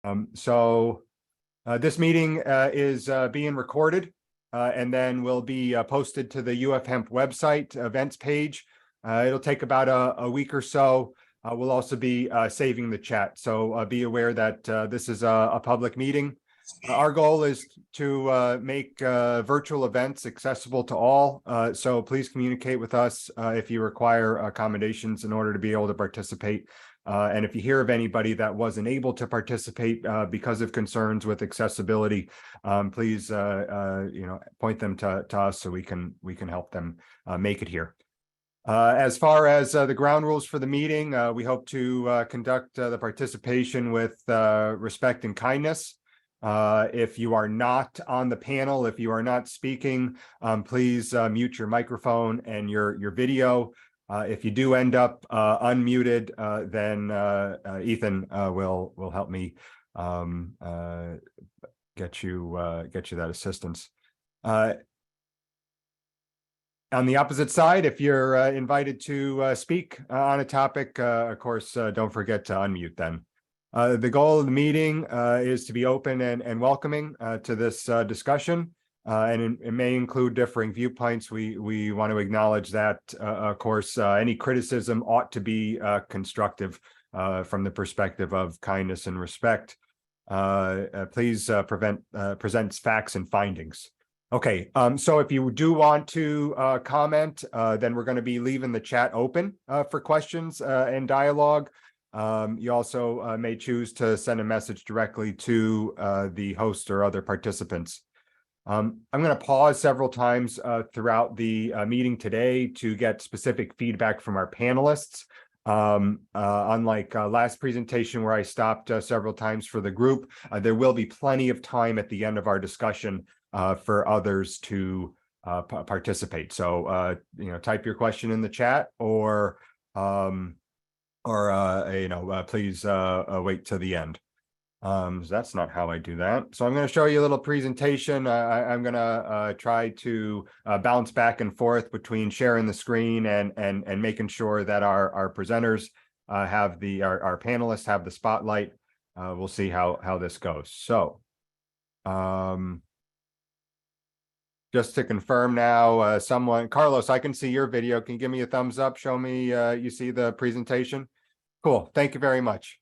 This meeting is being recorded and then will be posted to the UF Hemp website events page. It'll take about a week or so. We'll also be saving the chat. So be aware that this is a public meeting. Our goal is to make virtual events accessible to all. So please communicate with us if you require accommodations in order to be able to participate. And if you hear of anybody that wasn't able to participate because of concerns with accessibility, please point them to us so we can help them make it here. As far as the ground rules for the meeting, we hope to conduct the participation with respect and kindness. If you are not on the panel, if you are not speaking, please mute your microphone and your video. If you do end up unmuted, then Ethan will help me get you that assistance. On the opposite side, if you're invited to speak on a topic, of course, don't forget to unmute then. The goal of the meeting is to be open and welcoming to this discussion. And it may include differing viewpoints. We want to acknowledge that, of course, any criticism ought to be constructive from the perspective of kindness and respect. Please present facts and findings. Okay, so if you do want to comment, then we're going to be leaving the chat open for questions and dialogue. You also may choose to send a message directly to the host or other participants. I'm going to pause several times throughout the meeting today to get specific feedback from our panelists. Unlike last presentation where I stopped several times for the group, there will be plenty of time at the end of our discussion for others to participate. So, type your question in the chat or please wait till the end. So that's not how I do that. So I'm going to show you a little presentation. I'm going to try to bounce back and forth between sharing the screen and making sure that our presenters have our panelists have the spotlight. We'll see how this goes. So just to confirm now, Carlos, I can see your video. Can you give me a thumbs up? Show me you see the presentation. Cool. Thank you very much.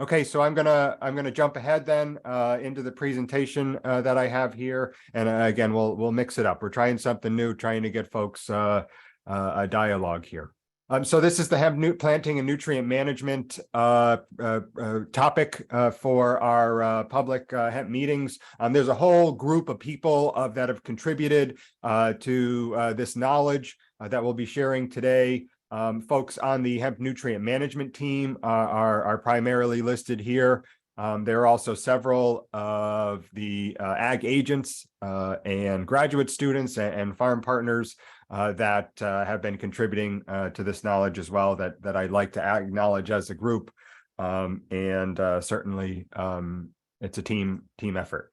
Okay, so I'm gonna jump ahead then into the presentation that I have here, and again we'll mix it up. We're trying something new, trying to get folks a dialogue here. So this is the hemp planting and nutrient management topic for our public hemp meetings. There's a whole group of people that have contributed to this knowledge that we'll be sharing today. Folks on the hemp nutrient management team are primarily listed here. There are also several of the ag agents and graduate students and farm partners that have been contributing to this knowledge as well that I'd like to acknowledge as a group. Certainly it's a team effort.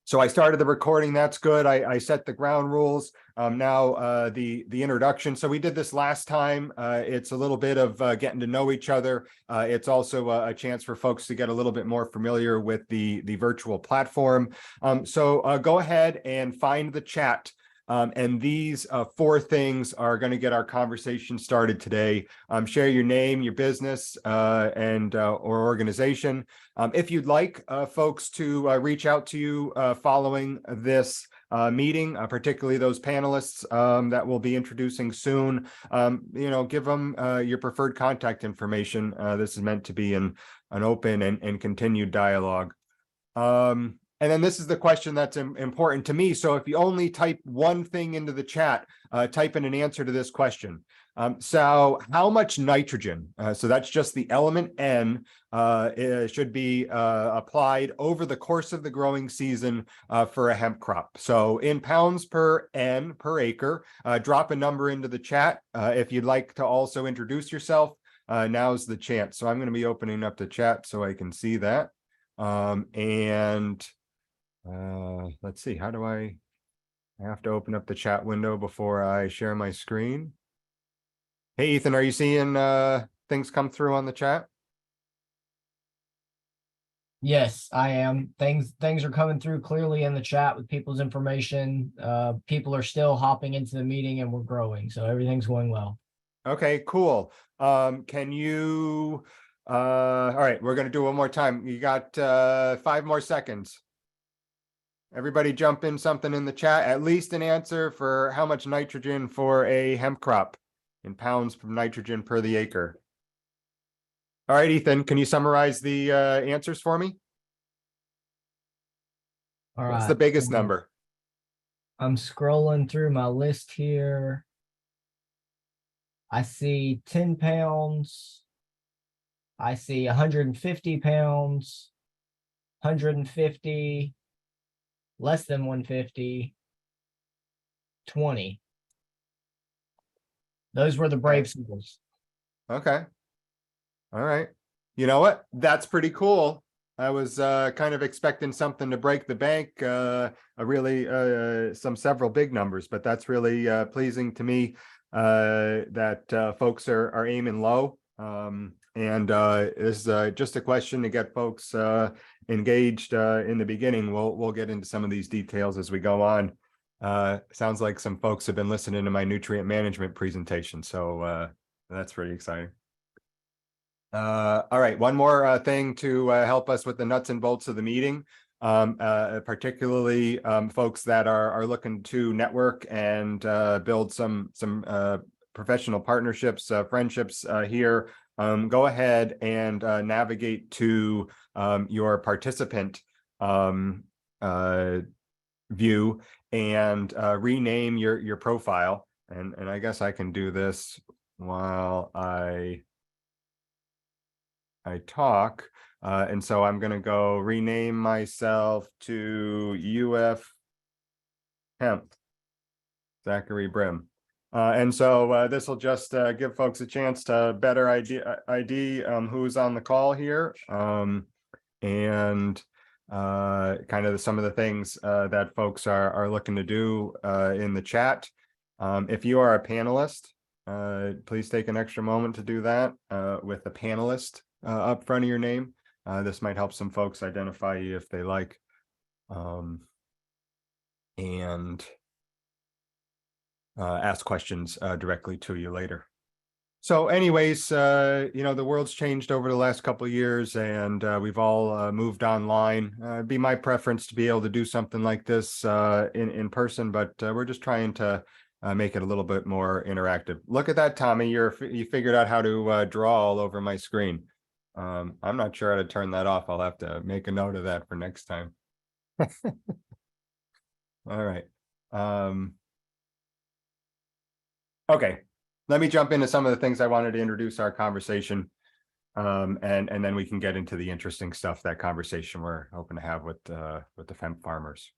So I started the recording. That's good. I set the ground rules. Now the introduction. So we did this last time. It's a little bit of getting to know each other. It's also a chance for folks to get a little bit more familiar with the virtual platform. So go ahead and find the chat. And these four things are going to get our conversation started today. Share your name, your business, and or organization. If you'd like folks to reach out to you following this meeting, particularly those panelists that we'll be introducing soon, give them your preferred contact information. This is meant to be an open and continued dialogue. And then this is the question that's important to me. So if you only type one thing into the chat, type in an answer to this question. So how much nitrogen, so that's just the element N, should be applied over the course of the growing season for a hemp crop? So in pounds per N per acre, drop a number into the chat. If you'd like to also introduce yourself, now's the chance. So I'm going to be opening up the chat so I can see that. Let's see, how do I have to open up the chat window before I share my screen? Hey, Ethan, are you seeing things come through on the chat? Yes, I am. Things are coming through clearly in the chat with people's information. People are still hopping into the meeting and we're growing, so everything's going well. Okay, cool. Can you, all right, we're gonna do one more time. You got 5 more seconds. Everybody jump in something in the chat, at least an answer for how much nitrogen for a hemp crop in pounds of nitrogen per the acre. All right, Ethan, can you summarize the answers for me? All What's the right. biggest number? I'm scrolling through my list here. I see 10 pounds. I see 150 pounds, 150, less than 150, 20. Those were the Okay. brave symbols. Okay. All right. You know what? That's pretty cool. I was kind of expecting something to break the bank, several big numbers, but that's really pleasing to me that folks are aiming low. And this is just a question to get folks engaged in the beginning. We'll get into some of these details as we go on. Sounds like some folks have been listening to my nutrient management presentation, so that's pretty exciting. All right, one more thing to help us with the nuts and bolts of the meeting, particularly folks that are looking to network and build some professional partnerships, friendships here. Go ahead and navigate to your participant view and rename your profile. And I guess I can do this while I talk. And so I'm going to go rename myself to UF Hemp, Zachary Brim. And so this will just give folks a chance to better ID who's on the call here. And kind of some of the things that folks are looking to do in the chat. If you are a panelist, please take an extra moment to do that with a panelist up front of your name. This might help some folks identify you if they like. And ask questions directly to you later. So anyways, you know, the world's changed over the last couple of years and we've all moved online. It'd be my preference to be able to do something like this in person, but we're just trying to make it a little bit more interactive. Look at that, Tommy. You figured out how to draw all over my screen. I'm not sure how to turn that off. I'll have to make a note of that for next time. All right. Okay, let me jump into some of the things I wanted to introduce our conversation. And then we can get into the interesting stuff, that conversation we're hoping to have with the hemp farmers.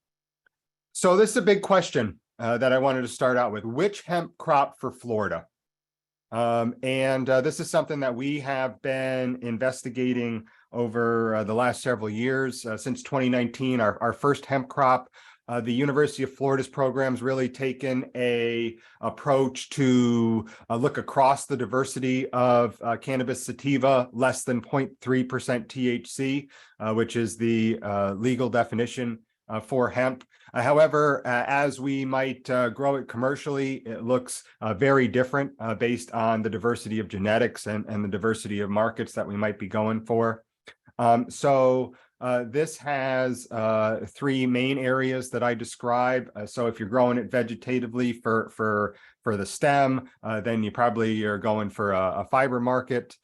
So this is a big question that I wanted to start out with. Which hemp crop for Florida? This is something that we have been investigating over the last several years. Since 2019, our first hemp crop, the University of Florida's program's really taken a approach to look across the diversity of cannabis sativa, less than 0.3% THC, which is the legal definition for hemp. However, as we might grow it commercially, it looks very different based on the diversity of genetics and the diversity of markets that we might be going for. This has 3 main areas that I describe. So if you're growing it vegetatively for the stem, then you probably are going for a fiber market.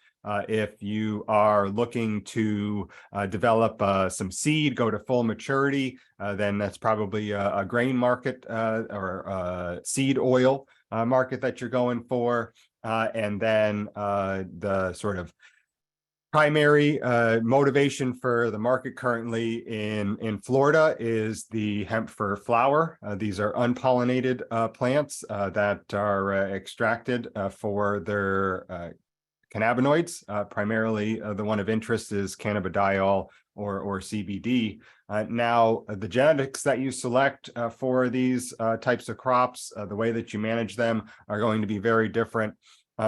If you are looking to develop some seed, go to full maturity, then that's probably a grain market or seed oil market that you're going for. And then the sort of primary motivation for the market currently in Florida is the hemp for flower. These are unpollinated plants that are extracted for their cannabinoids. Primarily, the one of interest is cannabidiol or CBD. Now, the genetics that you select for these types of crops, the way that you manage them are going to be very different.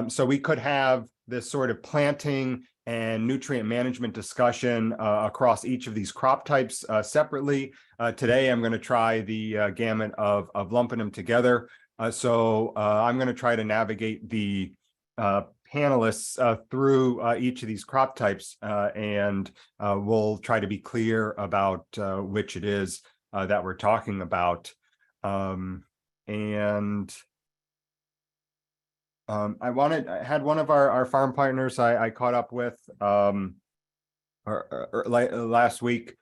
So we could have this sort of planting and nutrient management discussion across each of these crop types separately. Today, I'm going to try the gamut of lumping them together. So I'm going to try to navigate the panelists through each of these crop types, and we'll try to be clear about which it is that we're talking about. I had one of our farm partners I caught up with last week,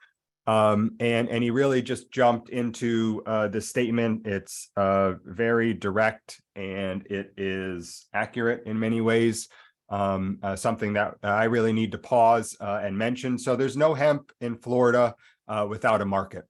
and he really just jumped into the statement. It's very direct and it is accurate in many ways. Something that I really need to pause and mention. So there's no hemp in Florida without a market.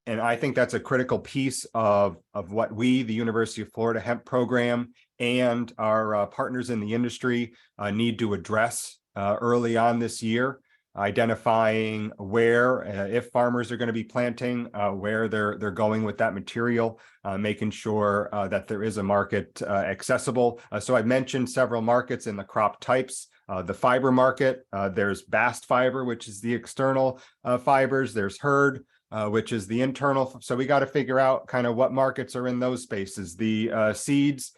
And I think that's a critical piece of what we, the University of Florida Hemp Program, and our partners in the industry need to address early on this year, identifying where, if farmers are going to be planting, where they're going with that material, making sure that there is a market accessible. So I've mentioned several markets in the crop types. The fiber market, there's bast fiber, which is the external fibers. There's hurd, which is the internal. So we got to figure out kind of what markets are in those spaces. The seeds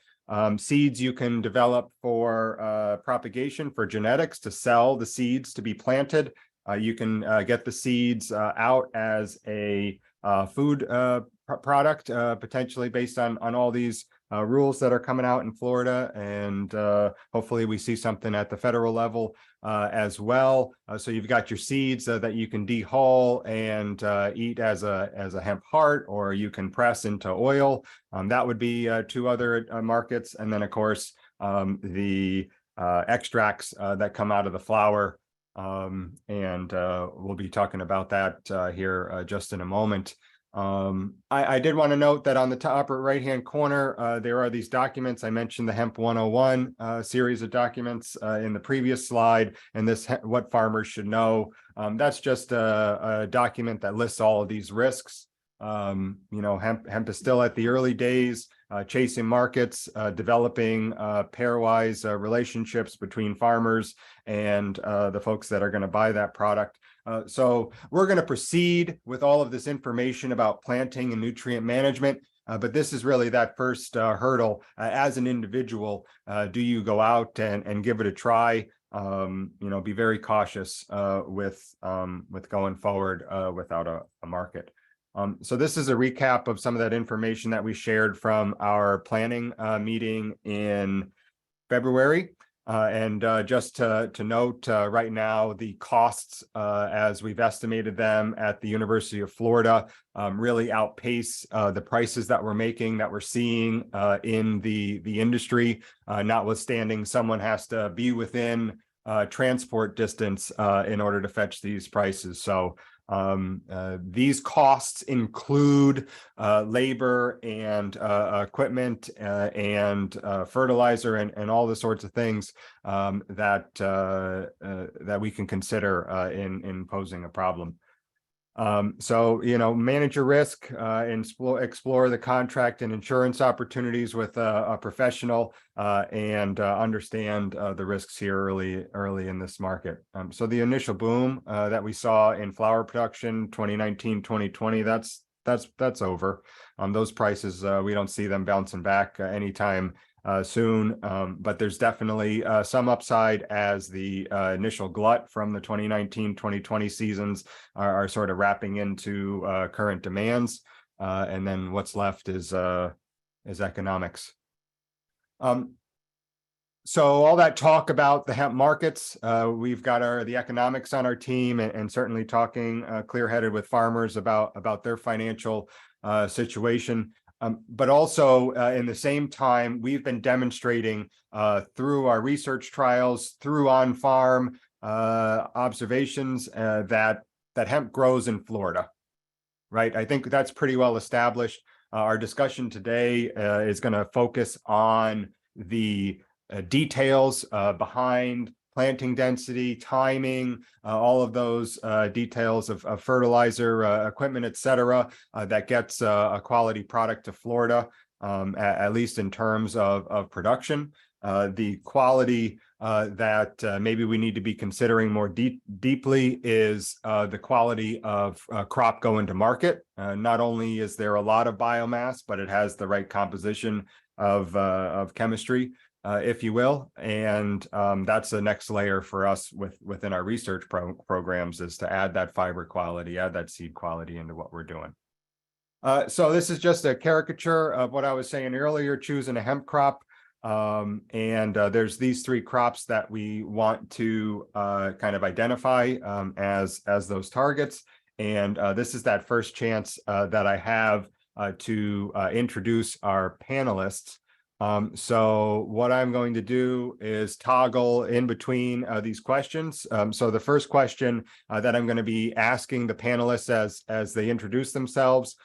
you can develop for propagation, for genetics, to sell the seeds to be planted. You can get the seeds out as a food product, potentially based on all these rules that are coming out in Florida, and hopefully we see something at the federal level as well. So you've got your seeds that you can dehull and eat as a hemp heart, or you can press into oil. That would be two other markets, and then of course the extracts that come out of the flower, and we'll be talking about that here just in a moment. I did want to note that on the top upper right-hand corner, there are these documents. I mentioned the Hemp 101 series of documents in the previous slide, and this what farmers should know. That's just a document that lists all of these risks. Hemp is still at the early days, chasing markets, developing pairwise relationships between farmers and the folks that are going to buy that product. So we're going to proceed with all of this information about planting and nutrient management, but this is really that first hurdle. As an individual, do you go out and give it a try? Be very cautious with going forward without a market. So this is a recap of some of that information that we shared from our planning meeting in February. And just to note, right now, the costs, as we've estimated them at the University of Florida, really outpace the prices that we're seeing in the industry, notwithstanding someone has to be within transport distance in order to fetch these prices. So these costs include labor and equipment and fertilizer and all the sorts of things that we can consider in posing a problem. So, manage your risk and explore the contract and insurance opportunities with a professional and understand the risks here early in this market. So the initial boom that we saw in flower production 2019, 2020, that's over. Those prices, we don't see them bouncing back anytime soon, but there's definitely some upside as the initial glut from the 2019-2020 seasons are sort of wrapping into current demands, and then what's left is economics. So all that talk about the hemp markets, we've got the economics on our team, and certainly talking clear-headed with farmers about their financial situation. But also in the same time, we've been demonstrating through our research trials, through on-farm observations, that hemp grows in Florida, right? I think that's pretty well established. Our discussion today is going to focus on the details behind planting density, timing, all of those details of fertilizer, equipment, et cetera, that gets a quality product to Florida, at least in terms of production. The quality that maybe we need to be considering more deeply is the quality of crop going to market. Not only is there a lot of biomass, but it has the right composition of chemistry, if you will. And that's the next layer for us within our research programs, is to add that fiber quality, add that seed quality into what we're doing. So this is just a caricature of what I was saying earlier, choosing a hemp crop. There's these three crops that we want to kind of identify as those targets. And this is that first chance that I have to introduce our panelists. So what I'm going to do is toggle in between these questions. So the first question that I'm going to be asking the panelists as they introduce themselves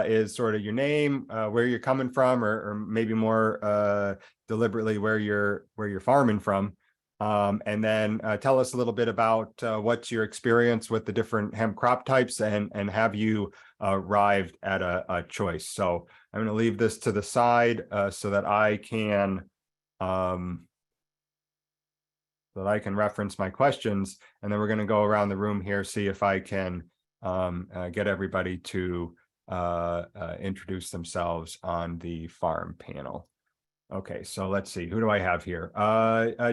is sort of your name, where you're coming from, or maybe more deliberately where you're farming from. And then tell us a little bit about what's your experience with the different hemp crop types, and have you arrived at a choice. So I'm going to leave this to the side so that I can reference my questions, and then we're going to go around the room here, see if I can get everybody to introduce themselves on the farm panel. Okay, so let's see, who do I have here?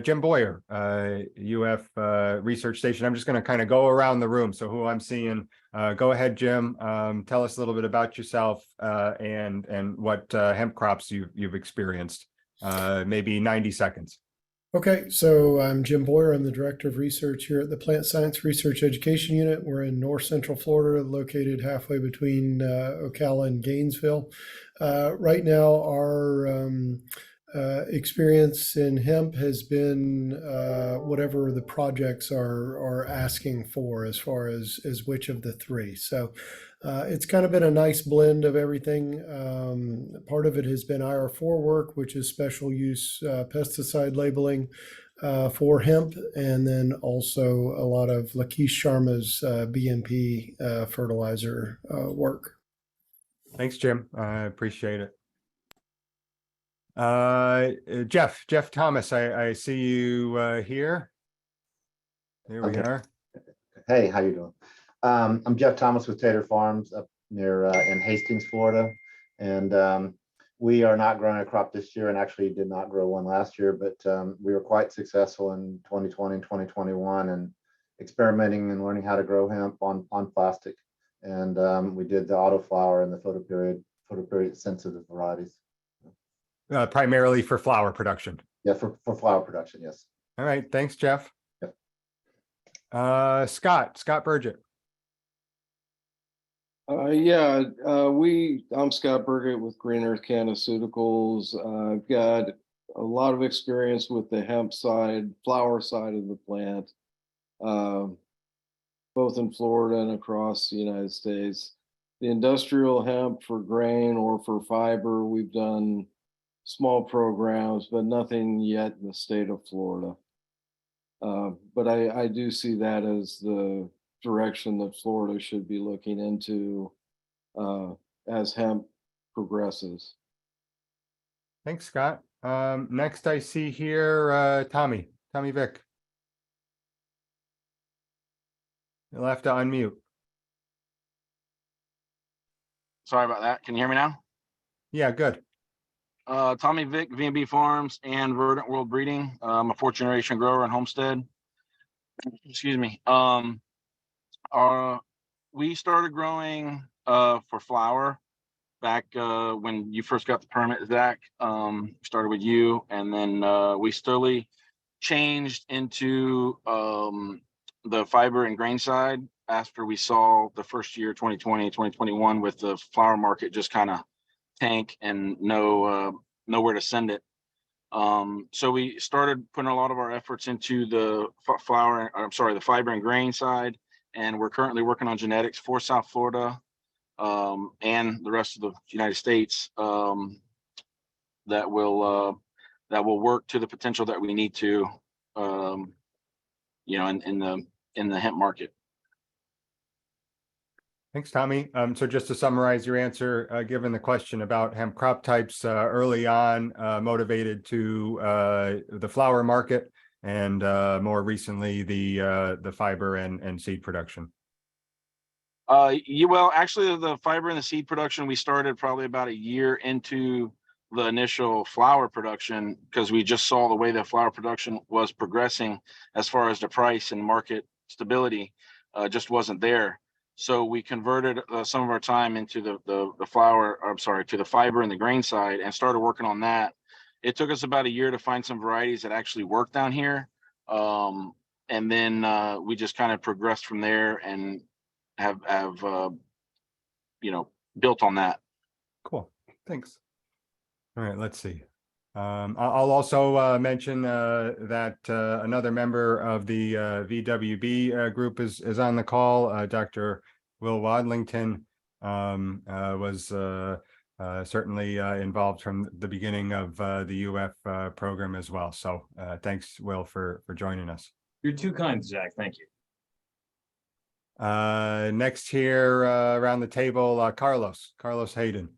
Jim Boyer, UF Research Station. I'm just going to kind of go around the room. So who I'm seeing, go ahead, Jim. Tell us a little bit about yourself and what hemp crops you've experienced. Maybe 90 seconds. Okay, so I'm Jim Boyer. I'm the Director of Research here at the Plant Science Research Education Unit. We're in North Central Florida, located halfway between Ocala and Gainesville. Right now, our experience in hemp has been whatever the projects are asking for, as far as which of the three. So it's kind of been a nice blend of everything. Part of it has been IR4 work, which is special use pesticide labeling for hemp, and then also a lot of Lakesh Sharma's BMP fertilizer work. Thanks, Jim. I appreciate it. Jeff Thomas, I see you here. There we are. Hey, how you doing? I'm Jeff Thomas with Tater Farms up near in Hastings, Florida, and we are not growing a crop this year, and actually did not grow one last year, but we were quite successful in 2020 and 2021 and experimenting and learning how to grow hemp on plastic. And we did the autoflower and the photoperiod sensitive varieties. Primarily for flower production. Yeah, for flower production, yes. All right, thanks, Jeff. Yep. Scott Burgett. I'm Scott Burgett with Green Earth Cannaceuticals. I've got a lot of experience with the hemp side, flower side of the plant, both in Florida and across the United States. The industrial hemp for grain or for fiber, we've done small programs, but nothing yet in the state of Florida. But I do see that as the direction that Florida should be looking into as hemp progresses. Thanks, Scott. Next I see here, Tommy Vick. You'll have to unmute. Sorry about that. Can you hear me now? Yeah, good. Tommy Vick, V&B Farms and Verdant World Breeding. I'm a fourth generation grower in Homestead. Excuse me. We started growing for flower back when you first got the permit, Zach. Started with you, and then we slowly changed into the fiber and grain side after we saw the first year, 2020, 2021, with the flower market just kind of tank and nowhere to send it. So we started putting a lot of our efforts into the the fiber and grain side, and we're currently working on genetics for South Florida and the rest of the United States that will work to the potential that we need to, in the hemp market. Thanks, Tommy. So just to summarize your answer, given the question about hemp crop types early on, motivated to the flower market, and more recently the fiber and seed production? Well, actually, the fiber and the seed production, we started probably about a year into the initial flower production because we just saw the way the flower production was progressing as far as the price and market stability just wasn't there. So we converted some of our time into the flower, I'm sorry, to the fiber and the grain side and started working on that. It took us about a year to find some varieties that actually work down here. And then we just kind of progressed from there and have built on that. Cool, thanks. All right, let's see. I'll also mention that another member of the VWB group is on the call. Dr. Will Wadlington was certainly involved from the beginning of the UF program as well. So thanks, Will, for joining us. You're too kind, Zach. Thank you. Next here around the table, Carlos Hayden.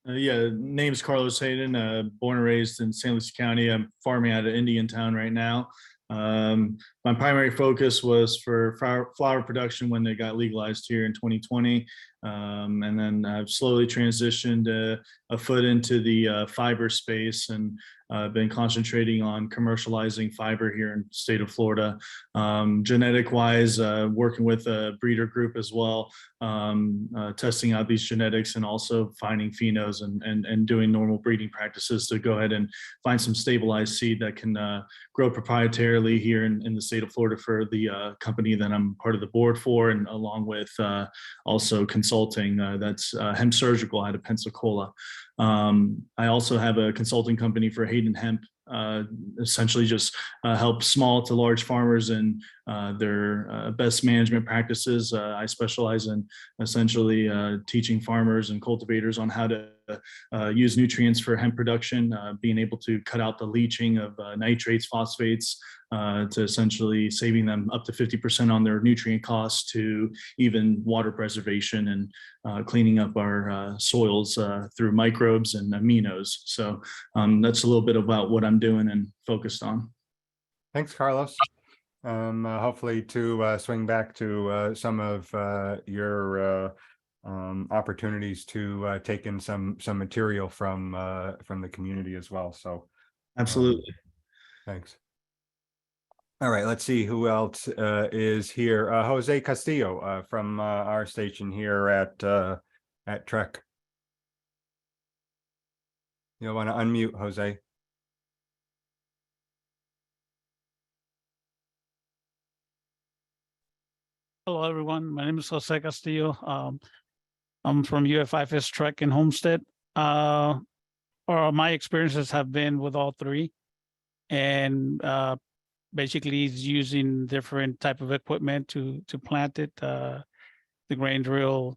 Yeah, name's Carlos Hayden, born and raised in St. Lucie County. I'm farming out of Indiantown right now. My primary focus was for flower production when they got legalized here in 2020. And then I've slowly transitioned a foot into the fiber space, and I've been concentrating on commercializing fiber here in the state of Florida. Genetic wise, working with a breeder group as well, testing out these genetics and also finding phenos and doing normal breeding practices to go ahead and find some stabilized seed that can grow proprietarily here in the state of Florida for the company that I'm part of the board for, and along with also consulting, that's Hemp Surgical out of Pensacola. I also have a consulting company for Hayden Hemp, essentially just help small to large farmers in their best management practices. I specialize in essentially teaching farmers and cultivators on how to use nutrients for hemp production, being able to cut out the leaching of nitrates, phosphates, to essentially saving them up to 50% on their nutrient costs, to even water preservation and cleaning up our soils through microbes and aminos. So that's a little bit about what I'm doing and focused on. Thanks, Carlos. Hopefully to swing back to some of your opportunities to take in some material from the community as well. So Absolutely. thanks. All right, let's see who else is here. Jose Castillo from our station here at Trek. You'll want to unmute, Jose. Hello, everyone. My name is Jose Castillo. I'm from IFAS Trek in Homestead. My experiences have been with all three, and basically is using different type of equipment to plant it. The grain drill,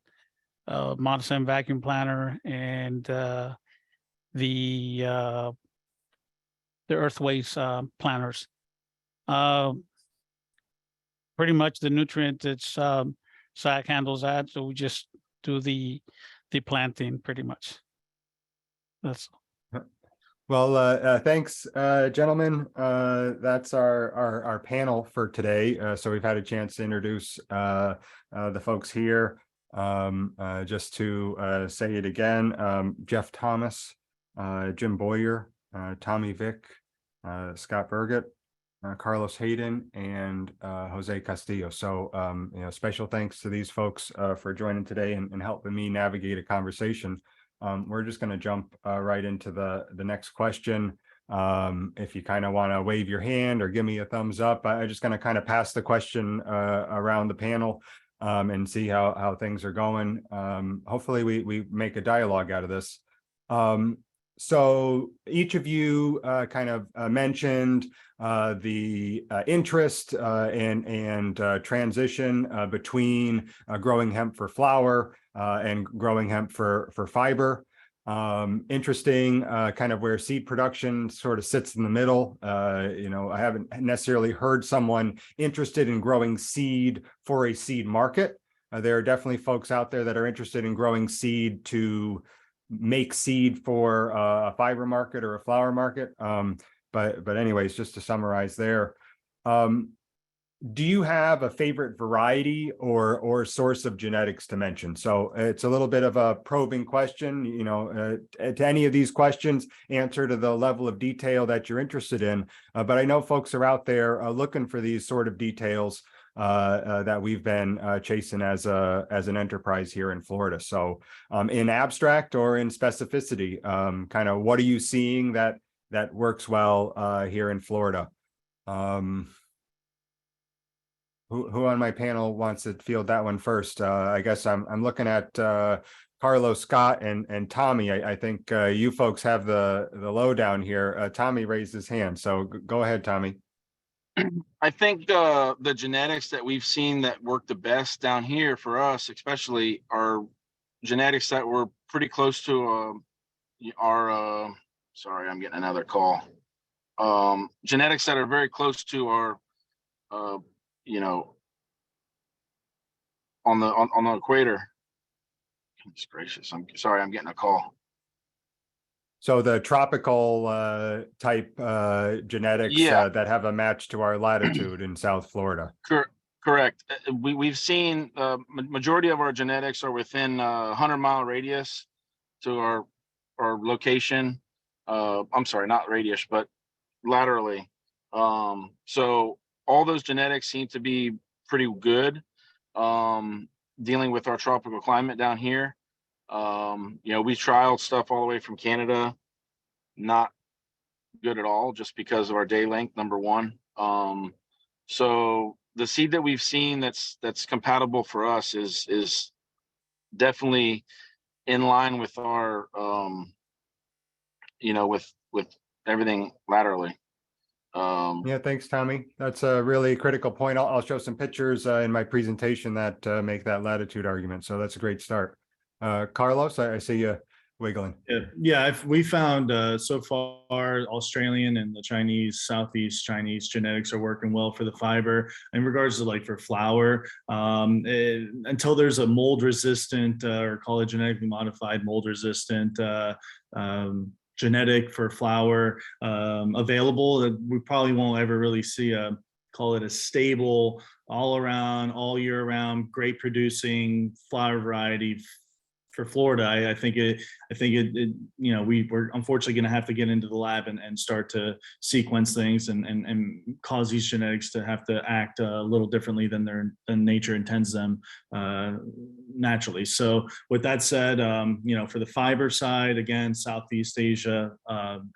Modicen vacuum planter, and the earthways planters. Pretty much the nutrient it's SAC handles that, so we just do the planting pretty much. That's Well, thanks, gentlemen. That's our panel for today. So we've had a chance to introduce the folks here. Just to say it again, Jeff Thomas, Jim Boyer, Tommy Vick, Scott Burgett, Carlos Hayden, and Jose Castillo. So special thanks to these folks for joining today and helping me navigate a conversation. We're just going to jump right into the next question. If you kind of want to wave your hand or give me a thumbs up, I'm just going to kind of pass the question around the panel and see how things are going. Hopefully we make a dialogue out of this. So each of you kind of mentioned the interest and transition between growing hemp for flower and growing hemp for fiber. Interesting kind of where seed production sort of sits in the middle. I haven't necessarily heard someone interested in growing seed for a seed market. There are definitely folks out there that are interested in growing seed to make seed for a fiber market or a flower market. but anyways, just to summarize there. Do you have a favorite variety or source of genetics to mention? So it's a little bit of a probing question, to any of these questions, answer to the level of detail that you're interested in. But I know folks are out there looking for these sort of details that we've been chasing as an enterprise here in Florida. So in abstract or in specificity, kind of what are you seeing that works well here in Florida? Who on my panel wants to field that one first? I guess I'm looking at Carlos, Scott, and Tommy. I think you folks have the lowdown here. Tommy raised his hand, so go ahead, Tommy. I think the genetics that we've seen that work the best down here for us, especially, are genetics that were pretty close to our. Sorry, I'm getting another call. Genetics that are very close to our. On the equator. Goodness gracious, I'm sorry, I'm getting a call. So the tropical type genetics that have a match to our latitude in South Florida. Correct. We've seen majority of our genetics are within 100-mile radius to our location. I'm sorry, not radius, but laterally. So all those genetics seem to be pretty good dealing with our tropical climate down here. We trialed stuff all the way from Canada, not good at all, just because of our day length, number one. So the seed that we've seen that's compatible for us is definitely in line with our with everything laterally. Yeah, thanks, Tommy. That's a really critical point. I'll show some pictures in my presentation that make that latitude argument. So that's a great start. Carlos, I see you wiggling. Yeah. We found so far Australian and the Chinese, Southeast Chinese genetics are working well for the fiber. In regards to for flower, until there's a mold resistant or call it genetically modified mold resistant genetic for flower available, we probably won't ever really see call it a stable all around, all year round, great producing flower variety for Florida. I think we're unfortunately going to have to get into the lab and start to sequence things and cause these genetics to have to act a little differently than nature intends them naturally. So with that said, for the fiber side, again, Southeast Asia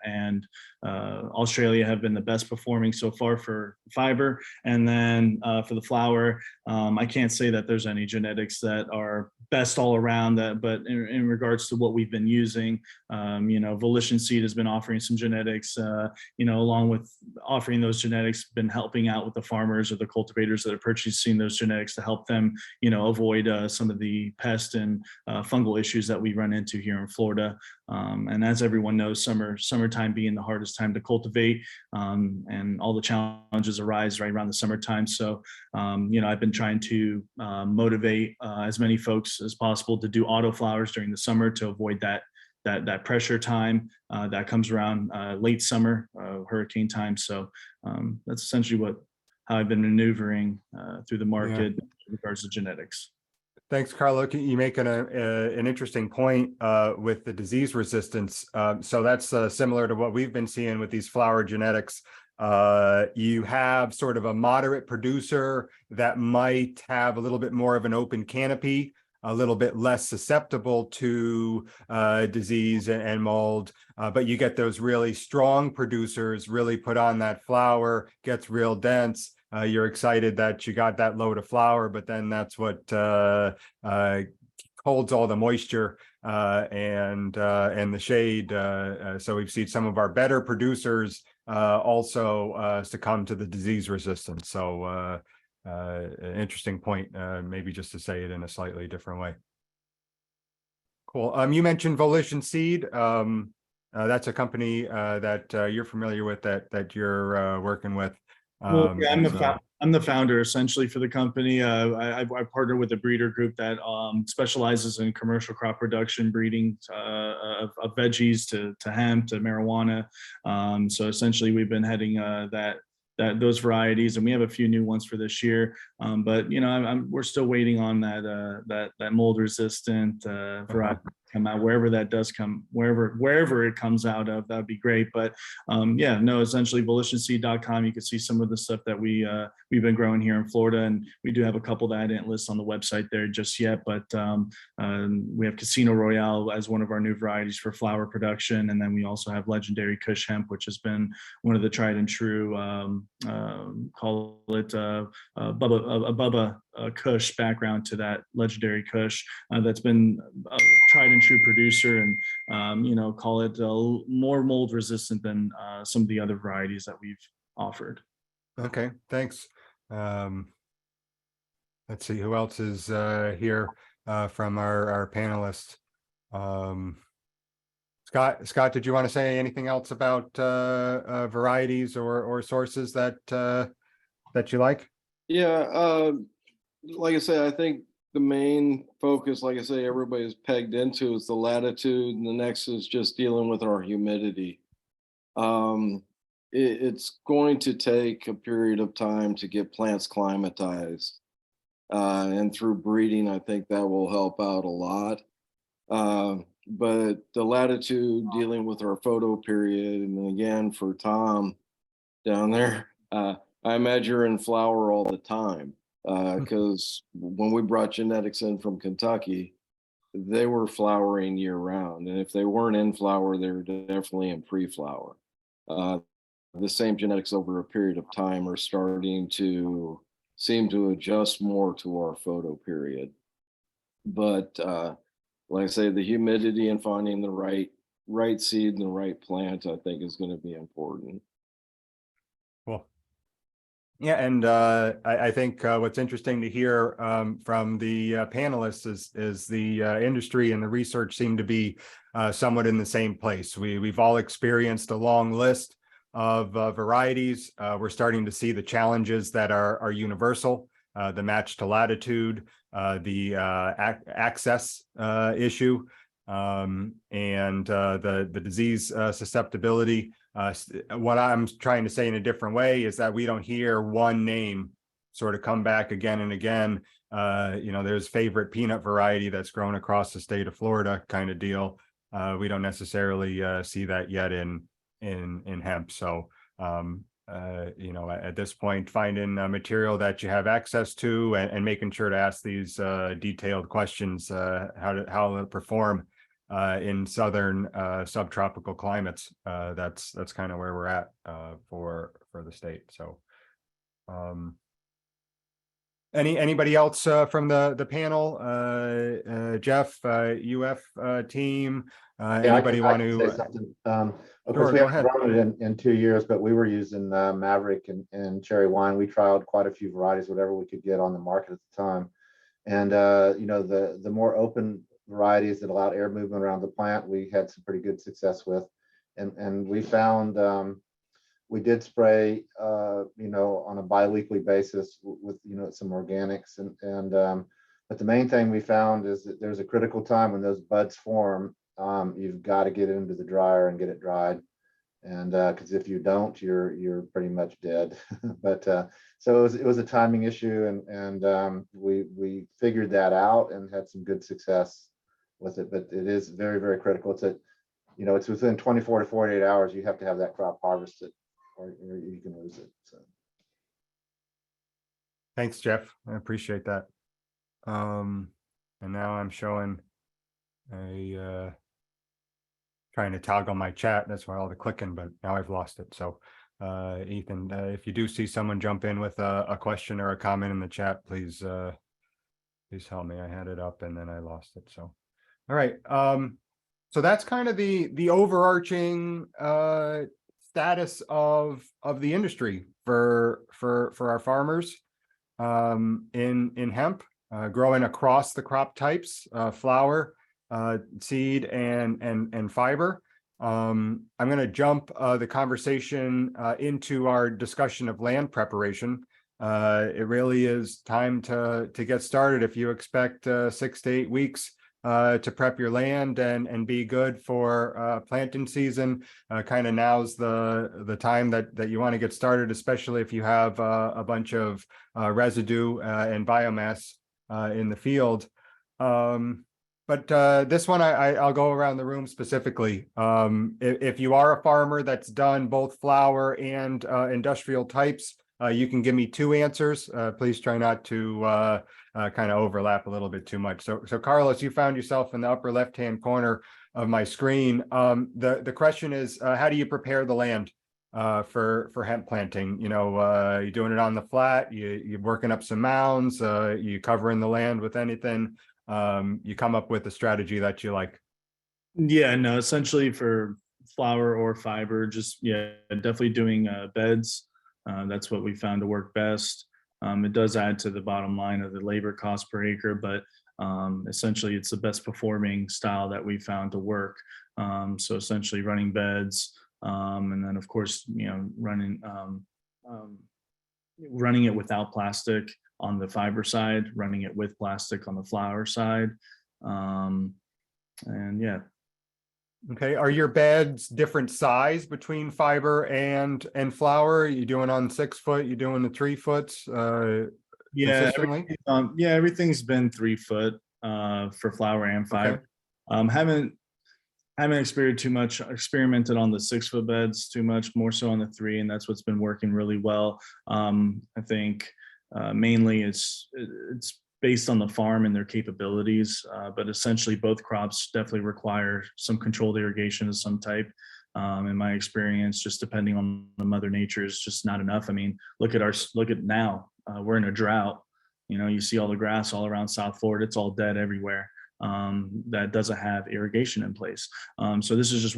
and Australia have been the best performing so far for fiber. And then for the flower, I can't say that there's any genetics that are best all around that, but in regards to what we've been using, Volition Seed has been offering some genetics, along with offering those genetics, been helping out with the farmers or the cultivators that are purchasing those genetics to help them, avoid some of the pest and fungal issues that we run into here in Florida. And as everyone knows, summertime being the hardest time to cultivate, and all the challenges arise right around the summertime. So, I've been trying to motivate as many folks as possible to do auto flowers during the summer to avoid that pressure time that comes around late summer, hurricane time. So that's essentially how I've been maneuvering through the market in regards to genetics. Thanks, Carlo. You make an interesting point with the disease resistance. So that's similar to what we've been seeing with these flower genetics. You have sort of a moderate producer that might have a little bit more of an open canopy, a little bit less susceptible to disease and mold, but you get those really strong producers really put on that flower, gets real dense. You're excited that you got that load of flower, but then that's what holds all the moisture and the shade. So we've seen some of our better producers also succumb to the disease resistance. So an interesting point, maybe just to say it in a slightly different way. Cool. You mentioned Volition Seed. That's a company that you're familiar with, that you're working with. Well, yeah, I'm the founder essentially for the company. I partner with a breeder group that specializes in commercial crop production, breeding of veggies to hemp to marijuana. So essentially, we've been heading those varieties, and we have a few new ones for this year. But you know, we're still waiting on that mold resistant variety to come out, wherever that does come, wherever it comes out of. That'd be great. But yeah, no, essentially volitionseed.com. You can see some of the stuff that we've been growing here in Florida, and we do have a couple that I didn't list on the website there just yet. But we have Casino Royale as one of our new varieties for flower production, and then we also have Legendary Kush Hemp, which has been one of the tried and true, call it Bubba Kush background to that Legendary Kush that's been a tried and true producer, and you know, call it more mold resistant than some of the other varieties that we've offered. Okay, thanks. Let's see who else is here from our panelists. Scott, did you want to say anything else about varieties or sources that you like? Yeah, like I say, I think the main focus, like I say, everybody's pegged into is the latitude, and the next is just dealing with our humidity. It's going to take a period of time to get plants climatized. And through breeding, I think that will help out a lot. But the latitude, dealing with our photo period, and again, for Tom down there, I measure in flower all the time. Because when we brought genetics in from Kentucky, they were flowering year round. And if they weren't in flower, they were definitely in pre-flower. The same genetics over a period of time are starting to seem to adjust more to our photo period. But like I say, the humidity and finding the right seed and the right plant, I think, is going to be important. Cool. Yeah, and I think what's interesting to hear from the panelists is the industry and the research seem to be somewhat in the same place. We've all experienced a long list of varieties. We're starting to see the challenges that are universal, the match to latitude, the access issue, and the disease susceptibility. What I'm trying to say in a different way is that we don't hear one name sort of come back again and again. You know, there's favorite peanut variety that's grown across the state of Florida kind of deal. We don't necessarily see that yet in hemp. So, you know, at this point, finding material that you have access to and making sure to ask these detailed questions, how to perform in southern subtropical climates. That's kind of where we're at for the state. So anybody else from the panel? Jeff, UF team, anybody want to say something? Of sure, course, we go haven't grown it in 2 years, but we were using Maverick and cherry wine. We trialed quite a few varieties, whatever we could get on the market at the time. And you know, the more open varieties that allowed air movement around the plant, we had some pretty good success with. And we found we did spray you know, on a bi-weekly basis with you know, some organics, and but the main thing we found is that there's a critical time when those buds form. You've got to get it into the dryer and get it dried, and because if you don't, you're pretty much dead. But so it was a timing issue, and we figured that out and had some good success with it. But it is very, very critical. It's you know, it's within 24 to 48 hours you have to have that crop harvested, or you can lose it. So thanks, Jeff. I appreciate that. And now I'm showing a trying to toggle my chat. That's why all the clicking, but now I've lost it. So Ethan, if you do see someone jump in with a question or a comment in the chat, please help me. I had it up and then I lost it. So all right. So that's kind of the overarching status of the industry for our farmers in hemp, growing across the crop types, flower, seed, and fiber. I'm going to jump the conversation into our discussion of land preparation. it really is time to get started. If you expect 6 to 8 weeks to prep your land and be good for planting season, kind of now's the time that you want to get started, especially if you have a bunch of residue and biomass in the field. But this one, I'll go around the room specifically. If you are a farmer that's done both flower and industrial types, you can give me 2 answers. Please try not to kind of overlap a little bit too much. So Carlos, you found yourself in the upper left-hand corner of my screen. The question is, how do you prepare the land for hemp planting? You know, you doing it on the flat, you're working up some mounds, you covering the land with anything, you come up with a strategy that you like. Yeah, no, essentially for flower or fiber, just, yeah, definitely doing beds. That's what we found to work best. It does add to the bottom line of the labor cost per acre, but essentially it's the best performing style that we found to work. So essentially running beds, and then of course, you know, running it without plastic on the fiber side, running it with plastic on the flower side. And yeah. Okay, are your beds different size between fiber and flower? Are you doing on 6 foot? You doing the 3 foot? Yeah, consistently? yeah, everything's been 3 foot for flower and fiber. Haven't experimented on the 6 foot beds too much, more so on the 3, and that's what's been working really well. I think mainly it's based on the farm and their capabilities, but essentially both crops definitely require some controlled irrigation of some type. In my experience, just depending on the mother nature, is just not enough. I mean, look at now, we're in a drought. You know, you see all the grass all around South Florida, it's all dead everywhere. That doesn't have irrigation in place. So this is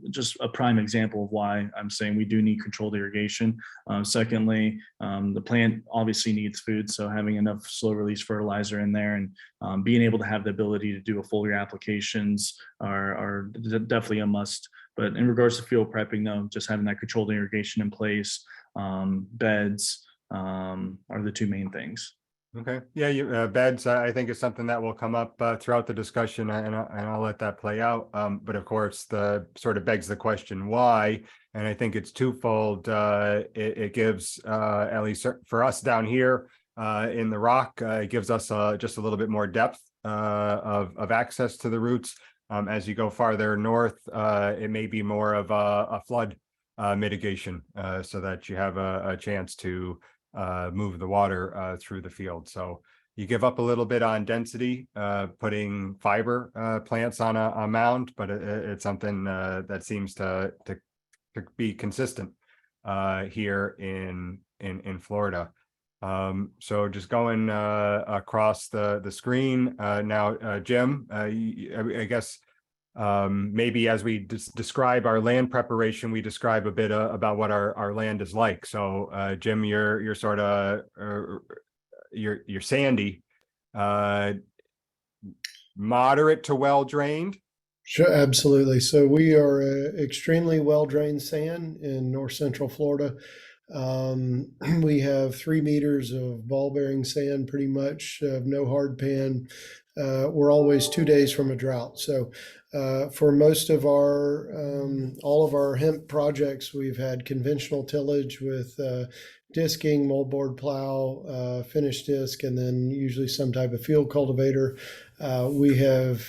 just a prime example of why I'm saying we do need controlled irrigation. Secondly, the plant obviously needs food, so having enough slow release fertilizer in there and being able to have the ability to do a foliar applications are definitely a must. But in regards to field prepping, though, just having that controlled irrigation in place, beds are the 2 main things. Okay, yeah, beds, I think is something that will come up throughout the discussion, and I'll let that play out. But of course, the sort of begs the question why, and I think it's twofold. It gives, at least for us down here in the rock, it gives us just a little bit more depth of access to the roots. As you go farther north, it may be more of a flood mitigation, so that you have a chance to move the water through the field. So you give up a little bit on density, putting fiber plants on a mound, but it's something that seems to be consistent here in Florida. So just going across the screen now, Jim, I guess maybe as we describe our land preparation, we describe a bit about what our land is like. So Jim, you're sort of you're sandy, moderate to well drained. Sure, absolutely. So we are extremely well-drained sand in north central Florida. We have 3 meters of ball-bearing sand, pretty much, no hard pan. We're always 2 days from a drought. So for most of all of our hemp projects, we've had conventional tillage with disking, moldboard plow, finished disc, and then usually some type of field cultivator. We have,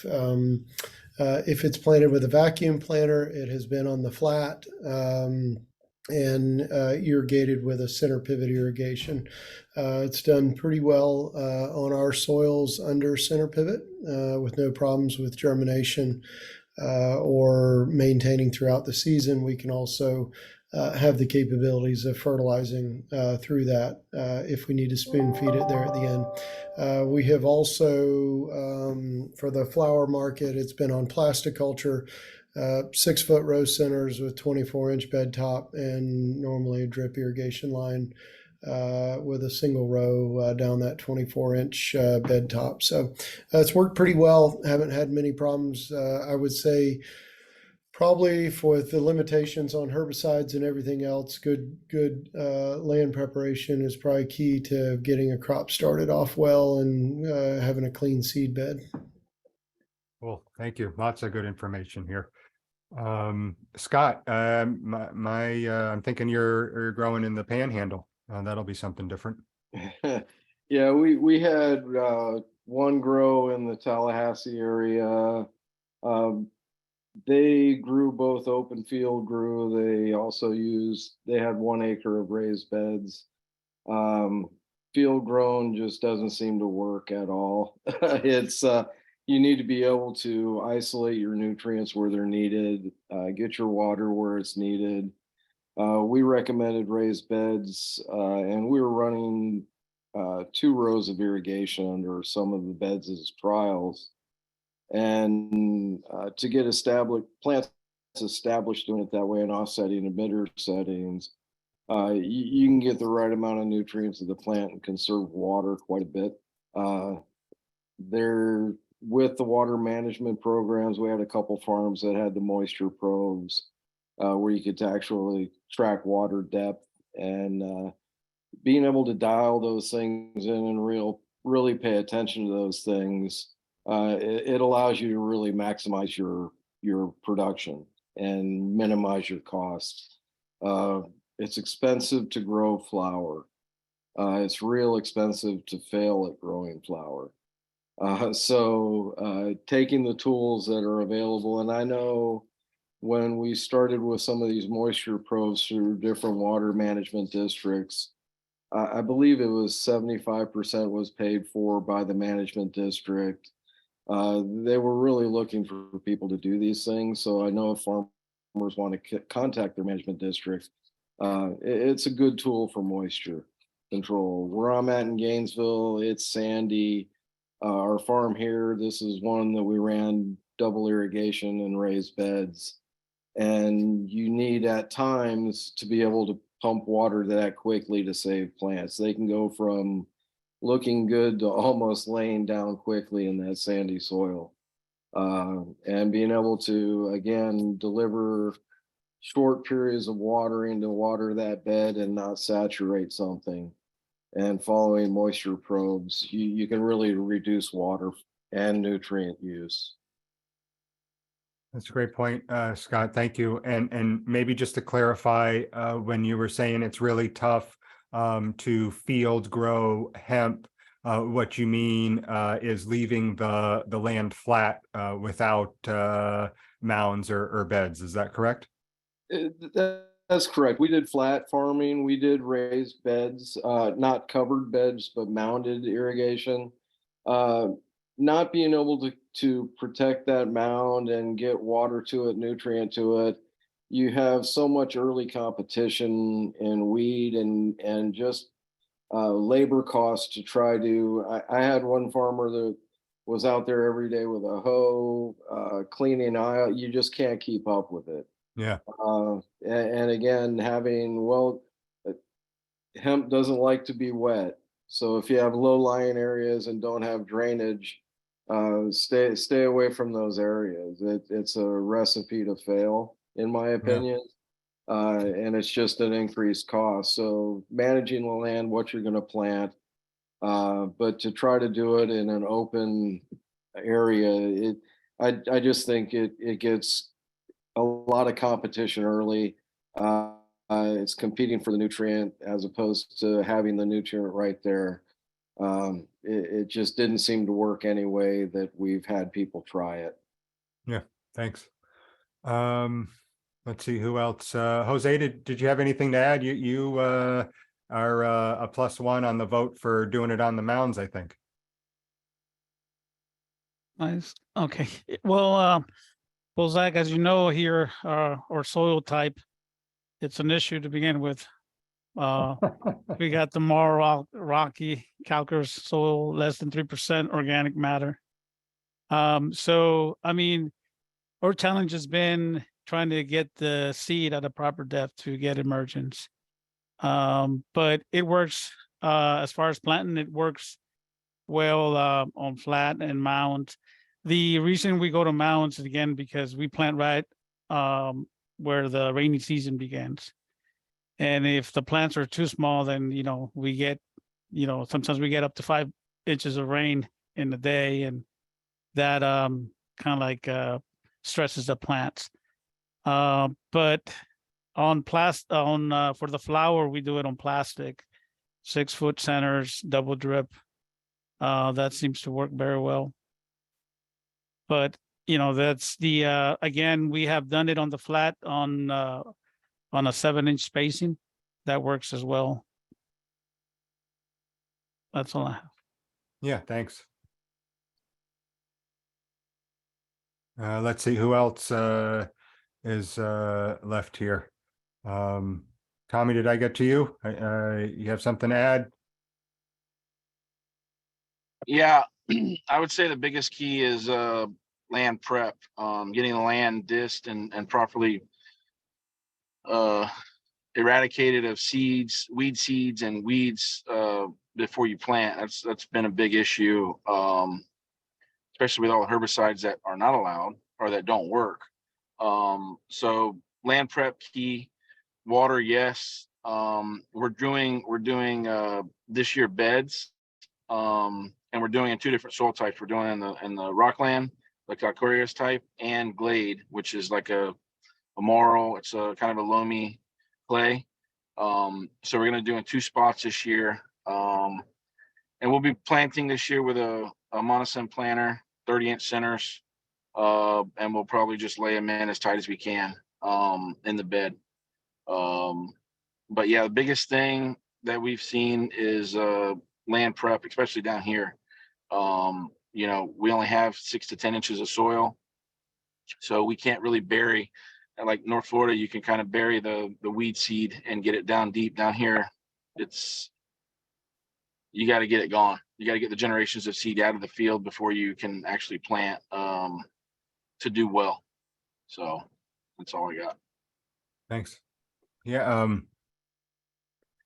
if it's planted with a vacuum planter, it has been on the flat and irrigated with a center pivot irrigation. It's done pretty well on our soils under center pivot with no problems with germination or maintaining throughout the season. We can also have the capabilities of fertilizing through that if we need to spoon feed it there at the end. We have also, for the flower market, it's been on plasticulture, 6 foot row centers with 24-inch bed top and normally a drip irrigation line with a single row down that 24-inch bed top. So it's worked pretty well. Haven't had many problems. I would say probably for the limitations on herbicides and everything else, good land preparation is probably key to getting a crop started off well and having a clean seed bed. Cool, thank you. Lots of good information here. Scott, I'm thinking you're growing in the Panhandle. That'll be something different. Yeah, we had one grow in the Tallahassee area. They grew both open field grew. They also they had 1 acre of raised beds. Field grown just doesn't seem to work at all. It's you need to be able to isolate your nutrients where they're needed, get your water where it's needed. We recommended raised beds, and we were running 2 rows of irrigation under some of the beds as trials. And to get plants established doing it that way and offsetting emitter settings, you can get the right amount of nutrients to the plant and conserve water quite a bit. There, with the water management programs, we had a couple farms that had the moisture probes where you could actually track water depth, and being able to dial those things in and really pay attention to those things. It allows you to really maximize your production and minimize your costs. It's expensive to grow flower. It's real expensive to fail at growing flower. So taking the tools that are available, and I know when we started with some of these moisture probes through different water management districts, I believe it was 75% was paid for by the management district. They were really looking for people to do these things. So I know if farmers want to contact their management district, it's a good tool for moisture control. Where I'm at in Gainesville, it's sandy. Our farm here, this is one that we ran double irrigation and raised beds. And you need at times to be able to pump water that quickly to save plants. They can go from looking good to almost laying down quickly in that sandy soil. And being able to, again, deliver short periods of watering to water that bed and not saturate something. And following moisture probes, you can really reduce water and nutrient use. That's a great point, Scott. Thank you. And maybe just to clarify, when you were saying it's really tough to field grow hemp, what you mean is leaving the land flat without mounds or beds. Is that correct? That's correct. We did flat farming. We did raised beds, not covered beds, but mounded irrigation. Not being able to protect that mound and get water to it, nutrient to it, you have so much early competition in weed and just labor costs to try to. I had one farmer that was out there every day with a hoe, cleaning aisle. You just can't keep up with it. Yeah. And again, hemp doesn't like to be wet. So if you have low-lying areas and don't have drainage, stay away from those areas. It's a recipe to fail, in my opinion. And it's just an increased cost. So managing the land, what you're going to plant, but to try to do it in an open area, I just think it gets a lot of competition early. It's competing for the nutrient as opposed to having the nutrient right there. It just didn't seem to work anyway that we've had people try it. Yeah, thanks. Let's see who else. Jose, did you have anything to add? You are a +1 on the vote for doing it on the mounds, I think. Nice. Okay. Well, Zach, as you know here, our soil type, it's an issue to begin with. We got the more rocky calcareous soil, less than 3% organic matter. So, I mean, our challenge has been trying to get the seed at a proper depth to get emergence. But it works, as far as planting, it works well on flat and mound. The reason we go to mounds, again, because we plant right where the rainy season begins. And if the plants are too small, then, we get, sometimes we get up to 5 inches of rain in a day, and that kind of like stresses the plants. But on for the flower, we do it on plastic, 6-foot centers, double drip. That seems to work very well. But that's the again, we have done it on the flat on a 7-inch spacing. That works as well. That's all I have. Yeah, thanks. Let's see who else is left here. Tommy, did I get to you? You have something to add? Yeah, I would say the biggest key is land prep, getting the land dissed and properly eradicated of seeds, weed seeds and weeds before you plant. That's been a big issue, especially with all the herbicides that are not allowed or that don't work. So land prep key, water, yes. We're doing this year beds, and we're doing in 2 different soil types. We're doing in the rockland, the calcareous type, and glade, which is like a marl. It's a kind of a loamy clay. So we're going to do in 2 spots this year. And we'll be planting this year with a monosim planter, 30-inch centers. And we'll probably just lay them in as tight as we can in the bed. But yeah, the biggest thing that we've seen is land prep, especially down here. We only have 6 to 10 inches of soil, so we can't really bury. Like North Florida, you can kind of bury the weed seed and get it down deep. Down here, you got to get it gone. You got to get the generations of seed out of the field before you can actually plant to do well. So that's all I got. Thanks. Yeah,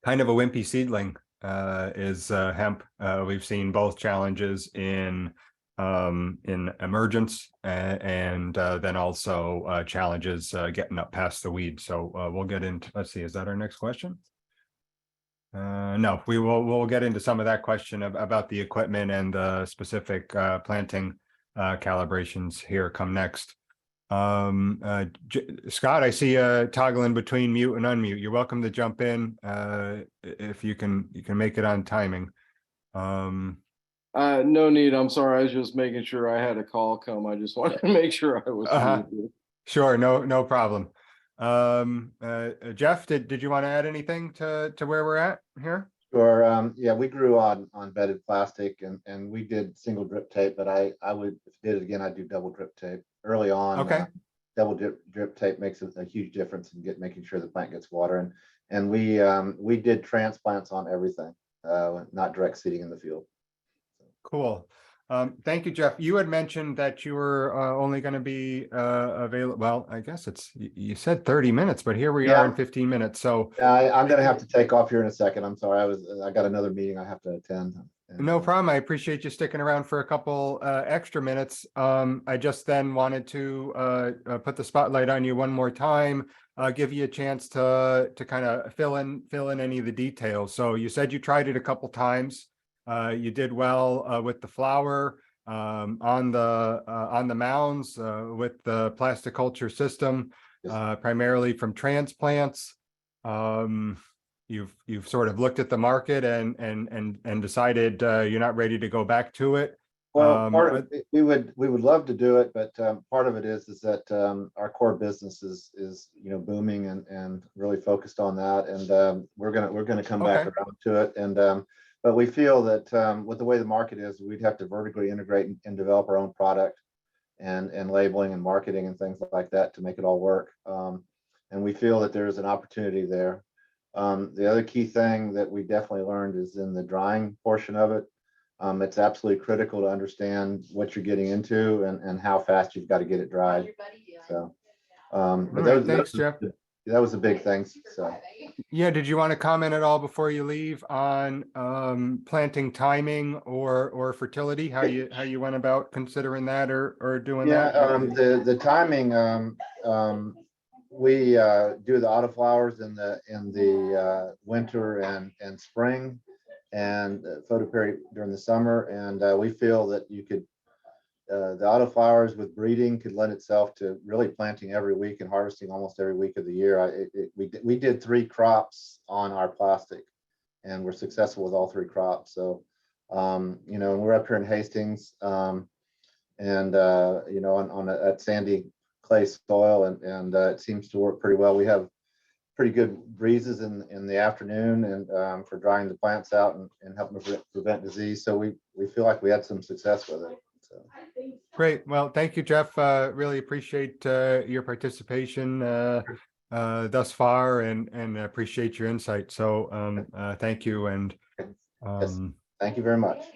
kind of a wimpy seedling is hemp. We've seen both challenges in emergence and then also challenges getting up past the weed. So we'll get into, let's see, is that our next question? No, we'll get into some of that question about the equipment and the specific planting calibrations here come next. Scott, I see toggling between mute and unmute. You're welcome to jump in if you can make it on timing. No need. I'm sorry. I was just making sure I had a call come. I just wanted to make sure I was muted. Sure, no problem. Jeff, did you want to add anything to where we're at here? Sure. Yeah, we grew on bedded plastic and we did single drip tape, but I would, if I did it again, I'd do double drip tape early on. Okay. Double drip tape makes a huge difference in making sure the plant gets water. And we did transplants on everything, not direct seeding in the field. Cool. Thank you, Jeff. You had mentioned that you were only going to be available. Well, I guess you said 30 minutes, but here we are in 15 minutes. So I'm going to have to take off here in a second. I'm sorry. I got another meeting I have to attend. No problem. I appreciate you sticking around for a couple extra minutes. I just then wanted to put the spotlight on you one more time, give you a chance to kind of fill in any of the details. So you said you tried it a couple times. You did well with the flower on the mounds with the plastic culture system, primarily from transplants. You've sort of looked at the market and decided you're not ready to go back to it. Well, part of it, we would love to do it, but part of it is that our core business is booming and really focused on that, and we're gonna come back around to it. And but we feel that with the way the market is, we'd have to vertically integrate and develop our own product and labeling and marketing and things like that to make it all work. And we feel that there's an opportunity there. The other key thing that we definitely learned is in the drying portion of it. It's absolutely critical to understand what you're getting into and how fast you've got to get it dried. So, Thanks, Jeff. that was the big things. So. Yeah, did you want to comment at all before you leave on planting timing or fertility? How you went about considering that or doing Yeah, that? the timing, we do the autoflowers in the winter and spring, and photoperiod during the summer. And we feel that you could, the autoflowers with breeding could lend itself to really planting every week and harvesting almost every week of the year. We did 3 crops on our plastic, and we're successful with all 3 crops. So, you know, and we're up here in Hastings, and you know, on a sandy clay soil, and it seems to work pretty well. We have pretty good breezes in the afternoon, and for drying the plants out and helping to prevent disease. So we feel like we had some success with it. So. Great. Well, thank you, Jeff. Really appreciate your participation thus far, and appreciate your insight. So thank you. And Yes, thank you very much.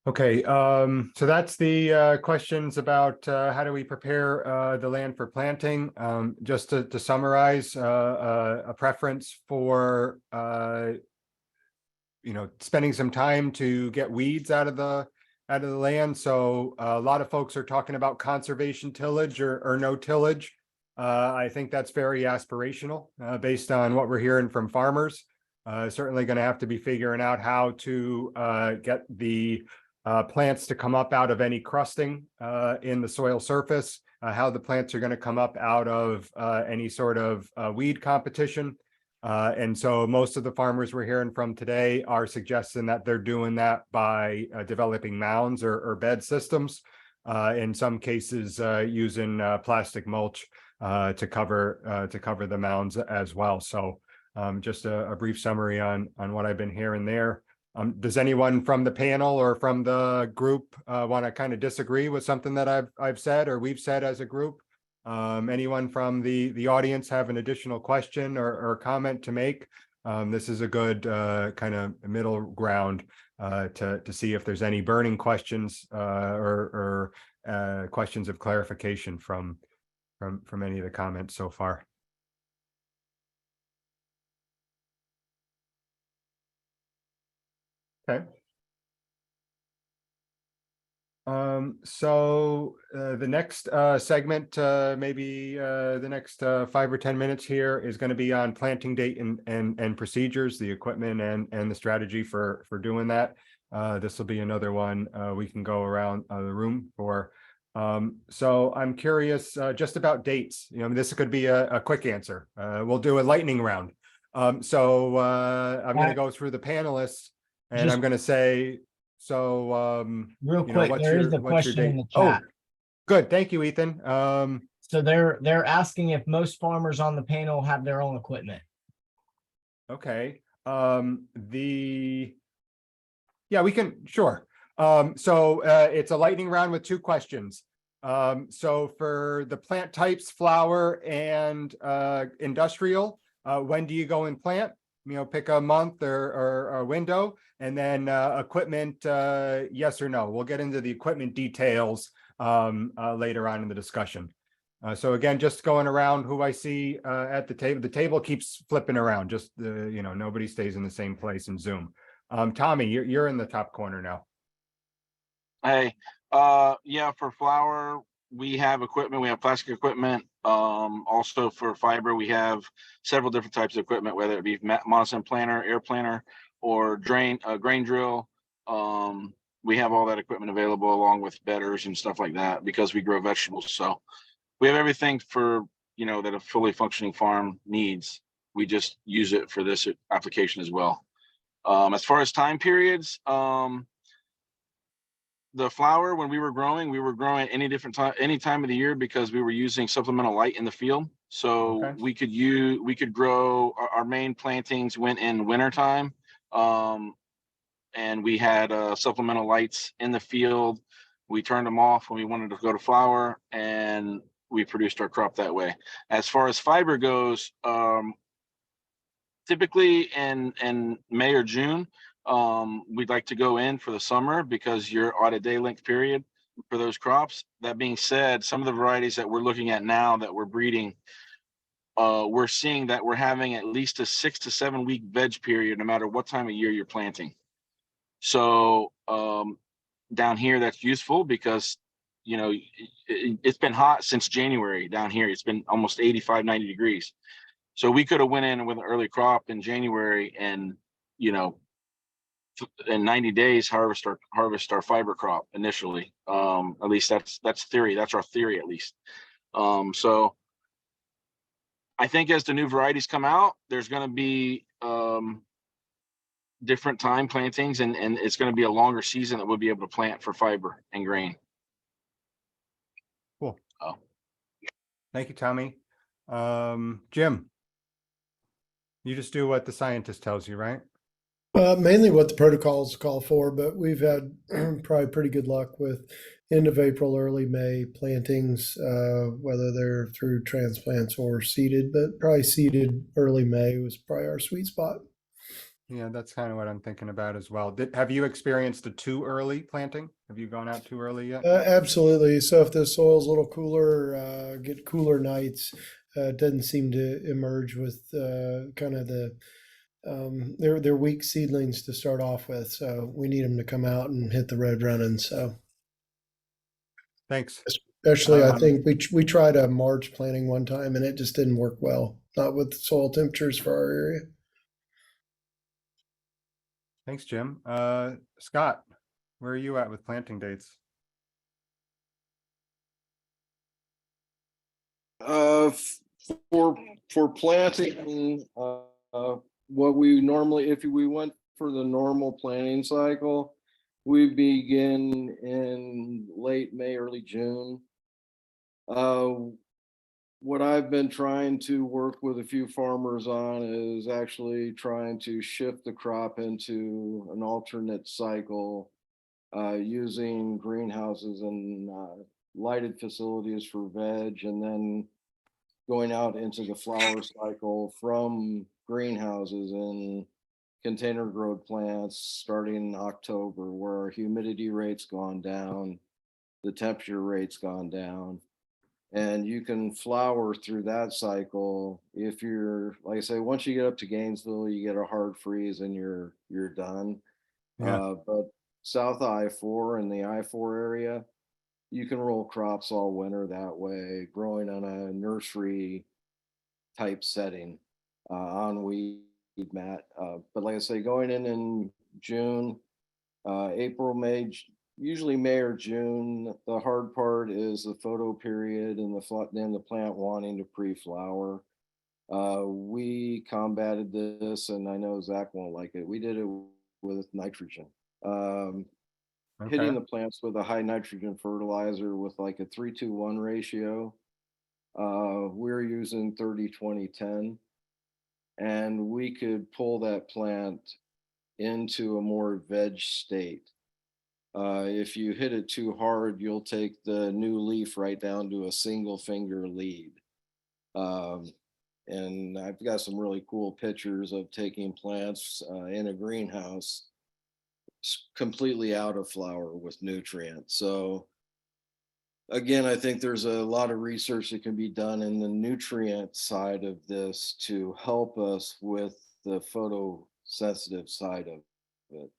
okay, so that's the questions about how do we prepare the land for planting. Just to summarize, a preference for you know, spending some time to get weeds out of the land. So a lot of folks are talking about conservation tillage or no tillage. I think that's very aspirational based on what we're hearing from farmers. Certainly going to have to be figuring out how to get the plants to come up out of any crusting in the soil surface, how the plants are going to come up out of any sort of weed competition. And so most of the farmers we're hearing from today are suggesting that they're doing that by developing mounds or bed systems, in some cases using plastic mulch to cover the mounds as well. So just a brief summary on what I've been hearing there. Does anyone from the panel or from the group want to kind of disagree with something that I've said or we've said as a group? Anyone from the audience have an additional question or comment to make? This is a good kind of middle ground to see if there's any burning questions or questions of clarification from any of the comments so far. Okay. So the next segment, maybe the next 5 or 10 minutes here is going to be on planting date and procedures, the equipment and the strategy for doing that. This will be another one we can go around the room for. So I'm curious just about dates. You know, this could be a quick answer. We'll do a lightning round. So I'm going to go through the panelists, and I'm going to say, so Real you know, quick, there is the what's your question in date? the chat. Oh, good. Thank you, Ethan. So they're asking if most farmers on the panel have their own equipment. Okay. Yeah, we can, sure. So it's a lightning round with 2 questions. So for the plant types, flower and industrial, when do you go and plant? You know, pick a month or a window, and then equipment, yes or no. We'll get into the equipment details later on in the discussion. So again, just going around who I see at the table. The table keeps flipping around. Just you know, nobody stays in the same place in Zoom. Tommy, you're in the top corner now. Hey, yeah, for flower, we have equipment. We have plastic equipment. Also for fiber, we have several different types of equipment, whether it be monocent planter, air planter, or grain drill. We have all that equipment available along with bedders and stuff like that because we grow vegetables. So we have everything for, you know, that a fully functioning farm needs. We just use it for this application as well. As far as time periods, the flower, when we were growing any different time, any time of the year, because we were using supplemental light in the field. So Okay. we could grow our main plantings went in wintertime. And we had supplemental lights in the field. We turned them off when we wanted to go to flower, and we produced our crop that way. As far as fiber goes, typically in May or June, we'd like to go in for the summer because you're on a day length period. for those crops. That being said, some of the varieties that we're looking at now that we're breeding, we're seeing that we're having at least a 6 to 7 week veg period, no matter what time of year you're planting. So down here, that's useful because, you know, it's been hot since January down here. It's been almost 85, 90 degrees. So we could have went in with an early crop in January and, you know, in 90 days harvest our fiber crop initially. At least that's theory. That's our theory, at least. So I think as the new varieties come out, there's going to be different time plantings, and it's going to be a longer season that we'll be able to plant for fiber and grain. Cool. Oh. Thank you, Tommy. Jim, you just do what the scientist tells you, right? Mainly what the protocols call for, but we've had probably pretty good luck with end of April, early May plantings, whether they're through transplants or seeded, but probably seeded early May was probably our sweet spot. Yeah, that's kind of what I'm thinking about as well. Have you experienced a too early planting? Have you gone out too early yet? Absolutely. So if the soil's a little cooler, get cooler nights, it doesn't seem to emerge with kind of they're weak seedlings to start off with. So we need them to come out and hit the road running. So Thanks. especially, I think we tried a March planting one time and it just didn't work well, not with soil temperatures for our area. Thanks, Jim. Scott, where are you at with planting dates? For planting, what we normally, if we went for the normal planting cycle, we begin in late May, early June. What I've been trying to work with a few farmers on is actually trying to shift the crop into an alternate cycle, using greenhouses and lighted facilities for veg, and then going out into the flower cycle from greenhouses and container grown plants starting in October, where our humidity rate's gone down, the temperature rate's gone down. And you can flower through that cycle. If you're, like I say, once you get up to Gainesville, you get a hard freeze and you're done. Yeah. But south of I-4 in the I-4 area, you can roll crops all winter that way, growing on a nursery type setting on weed mat. But like I say, going in June, April, May, usually May or June, the hard part is the photo period and then the plant wanting to pre-flower. We combated this, and I know Zach won't like it. We did it with nitrogen. Hitting the plants with a high nitrogen fertilizer with like a 3-2-1 ratio. We're using 30-20-10, and we could pull that plant into a more veg state. If you hit it too hard, you'll take the new leaf right down to a single finger lead. And I've got some really cool pictures of taking plants in a greenhouse completely out of flower with nutrients. So again, I think there's a lot of research that can be done in the nutrient side of this to help us with the photosensitive side of it.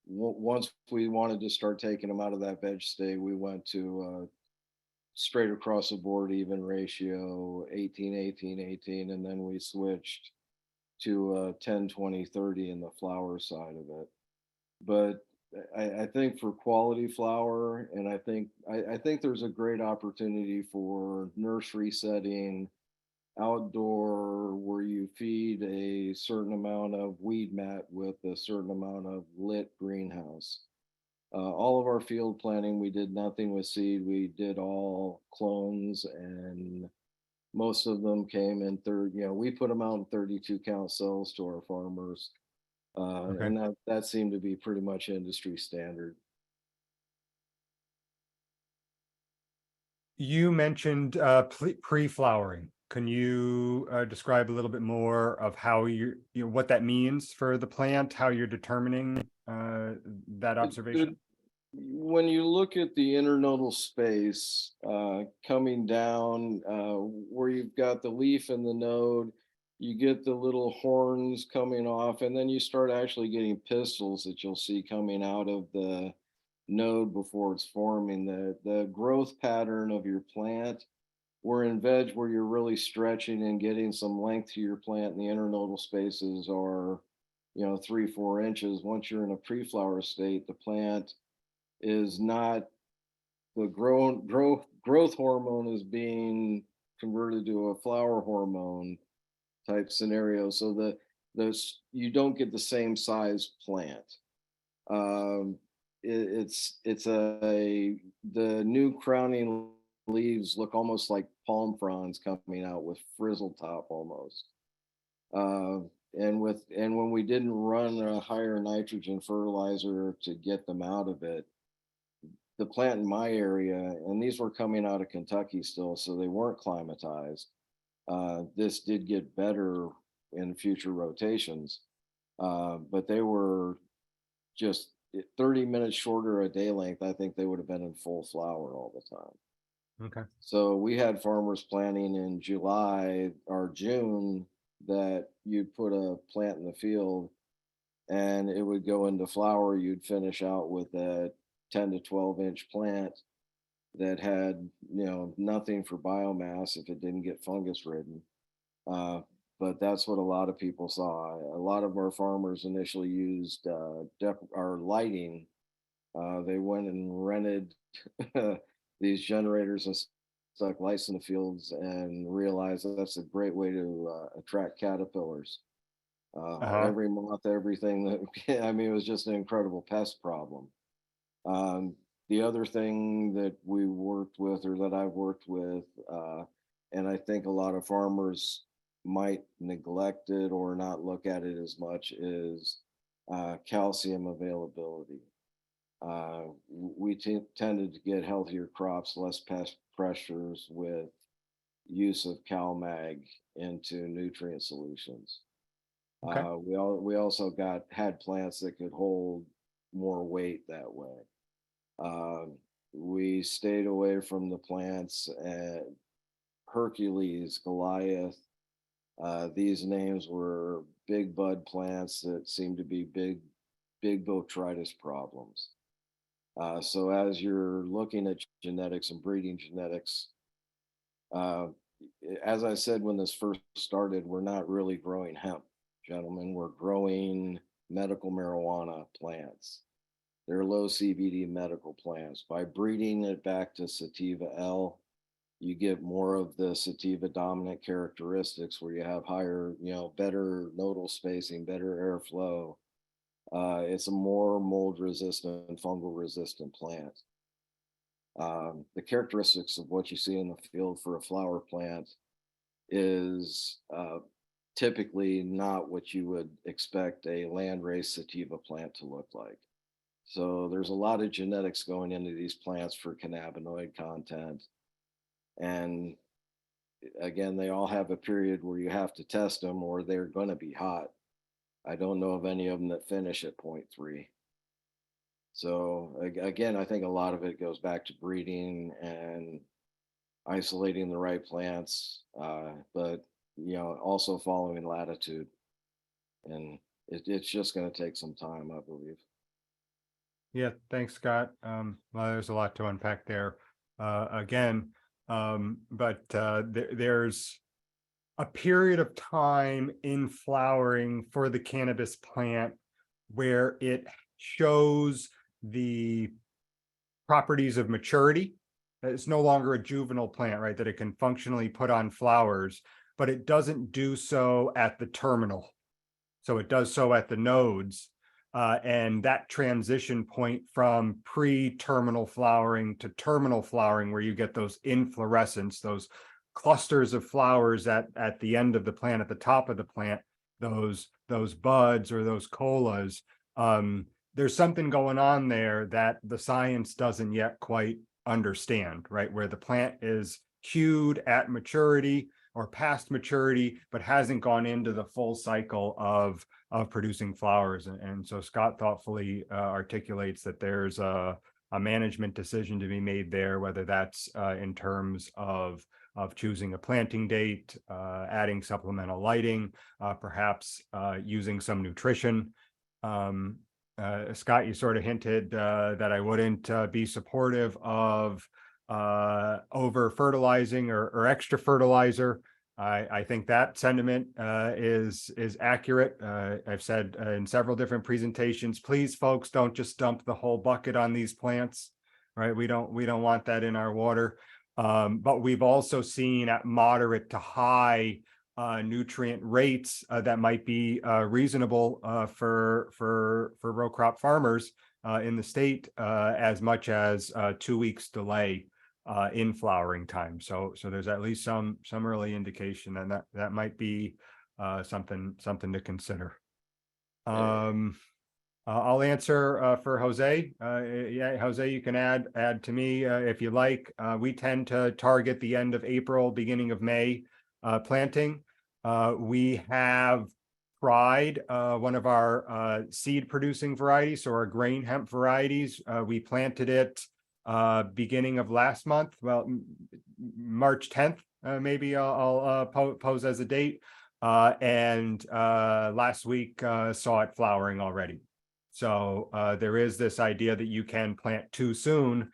Once we wanted to start taking them out of that veg state, we went to straight across the board even ratio 18-18-18, and then we switched to 10-20-30 in the flower side of it. But I think for quality flower, and I think there's a great opportunity for nursery setting, outdoor, where you feed a certain amount of weed mat with a certain amount of lit greenhouse. All of our field planting, we did nothing with seed. We did all clones, and most of them came in we put them out in 32 count cells to our farmers. And that seemed to be pretty much industry standard. You mentioned pre-flowering. Can you describe a little bit more of how what that means for the plant, how you're determining that observation? when you look at the internodal space coming down where you've got the leaf and the node, you get the little horns coming off, and then you start actually getting pistils that you'll see coming out of the node before it's forming. The growth pattern of your plant, where in veg where you're really stretching and getting some length to your plant, and the internodal spaces are 3-4 inches. Once you're in a pre-flower state, the plant is not, the growth hormone is being converted to a flower hormone type scenario, so that you don't get the same size plant. It's the new crowning leaves look almost like palm fronds coming out with frizzle top almost. And when we didn't run a higher nitrogen fertilizer to get them out of it, the plant in my area, and these were coming out of Kentucky still, so they weren't climatized. This did get better in future rotations, but they were just 30 minutes shorter a day length. I think they would have been in full flower all the time. Okay. So we had farmers planting in July or June that you'd put a plant in the field and it would go into flower. You'd finish out with a 10 to 12 inch plant that had nothing for biomass if it didn't get fungus ridden. But that's what a lot of people saw. A lot of our farmers initially used our lighting. They went and rented these generators and stuck lights in the fields and realized that that's a great way to attract caterpillars. Every moth, everything that, I mean, it was just an incredible pest problem. The other thing that we worked with, or that I've worked with, and I think a lot of farmers might neglect it or not look at it as much, is calcium availability. We tended to get healthier crops, less pest pressures with use of CalMag into nutrient solutions. Okay. We also had plants that could hold more weight that way. We stayed away from the plants at Hercules, Goliath. These names were big bud plants that seemed to be big botrytis problems. So as you're looking at genetics and breeding genetics, as I said when this first started, we're not really growing hemp, gentlemen. We're growing medical marijuana plants. They're low CBD medical plants. By breeding it back to sativa L, you get more of the sativa dominant characteristics where you have higher, better nodal spacing, better airflow. It's a more mold resistant, fungal resistant plant. The characteristics of what you see in the field for a flower plant is typically not what you would expect a landrace sativa plant to look like. So there's a lot of genetics going into these plants for cannabinoid content. And again, they all have a period where you have to test them or they're going to be hot. I don't know of any of them that finish at 0.3. So again, I think a lot of it goes back to breeding and isolating the right plants, but also following latitude. And it's just going to take some time, I believe. Yeah, thanks, Scott. Well, there's a lot to unpack there. Again, there's a period of time in flowering for the cannabis plant where it shows the properties of maturity. It's no longer a juvenile plant, right? That it can functionally put on flowers, but it doesn't do so at the terminal. So it does so at the nodes. And that transition point from pre-terminal flowering to terminal flowering, where you get those inflorescence, those clusters of flowers at the end of the plant, at the top of the plant, those buds or those colas. There's something going on there that the science doesn't yet quite understand, right? Where the plant is cued at maturity or past maturity, but hasn't gone into the full cycle of producing flowers. And so Scott thoughtfully articulates that there's a management decision to be made there, whether that's in terms of choosing a planting date, adding supplemental lighting, perhaps using some nutrition. Scott, you sort of hinted that I wouldn't be supportive of over fertilizing or extra fertilizer. I think that sentiment is accurate. I've said in several different presentations, please, folks, don't just dump the whole bucket on these plants, right? We don't want that in our water. But we've also seen at moderate to high nutrient rates that might be reasonable for row crop farmers in the state, as much as 2 weeks delay in flowering time. So there's at least some early indication, and that might be something to consider. I'll answer for Jose. Yeah, Jose, you can add to me if you like. We tend to target the end of April, beginning of May planting. We have tried one of our seed producing varieties, so our grain hemp varieties. We planted it beginning of last month, well, March 10th, maybe I'll pose as a date. And last week saw it flowering already. So there is this idea that you can plant too soon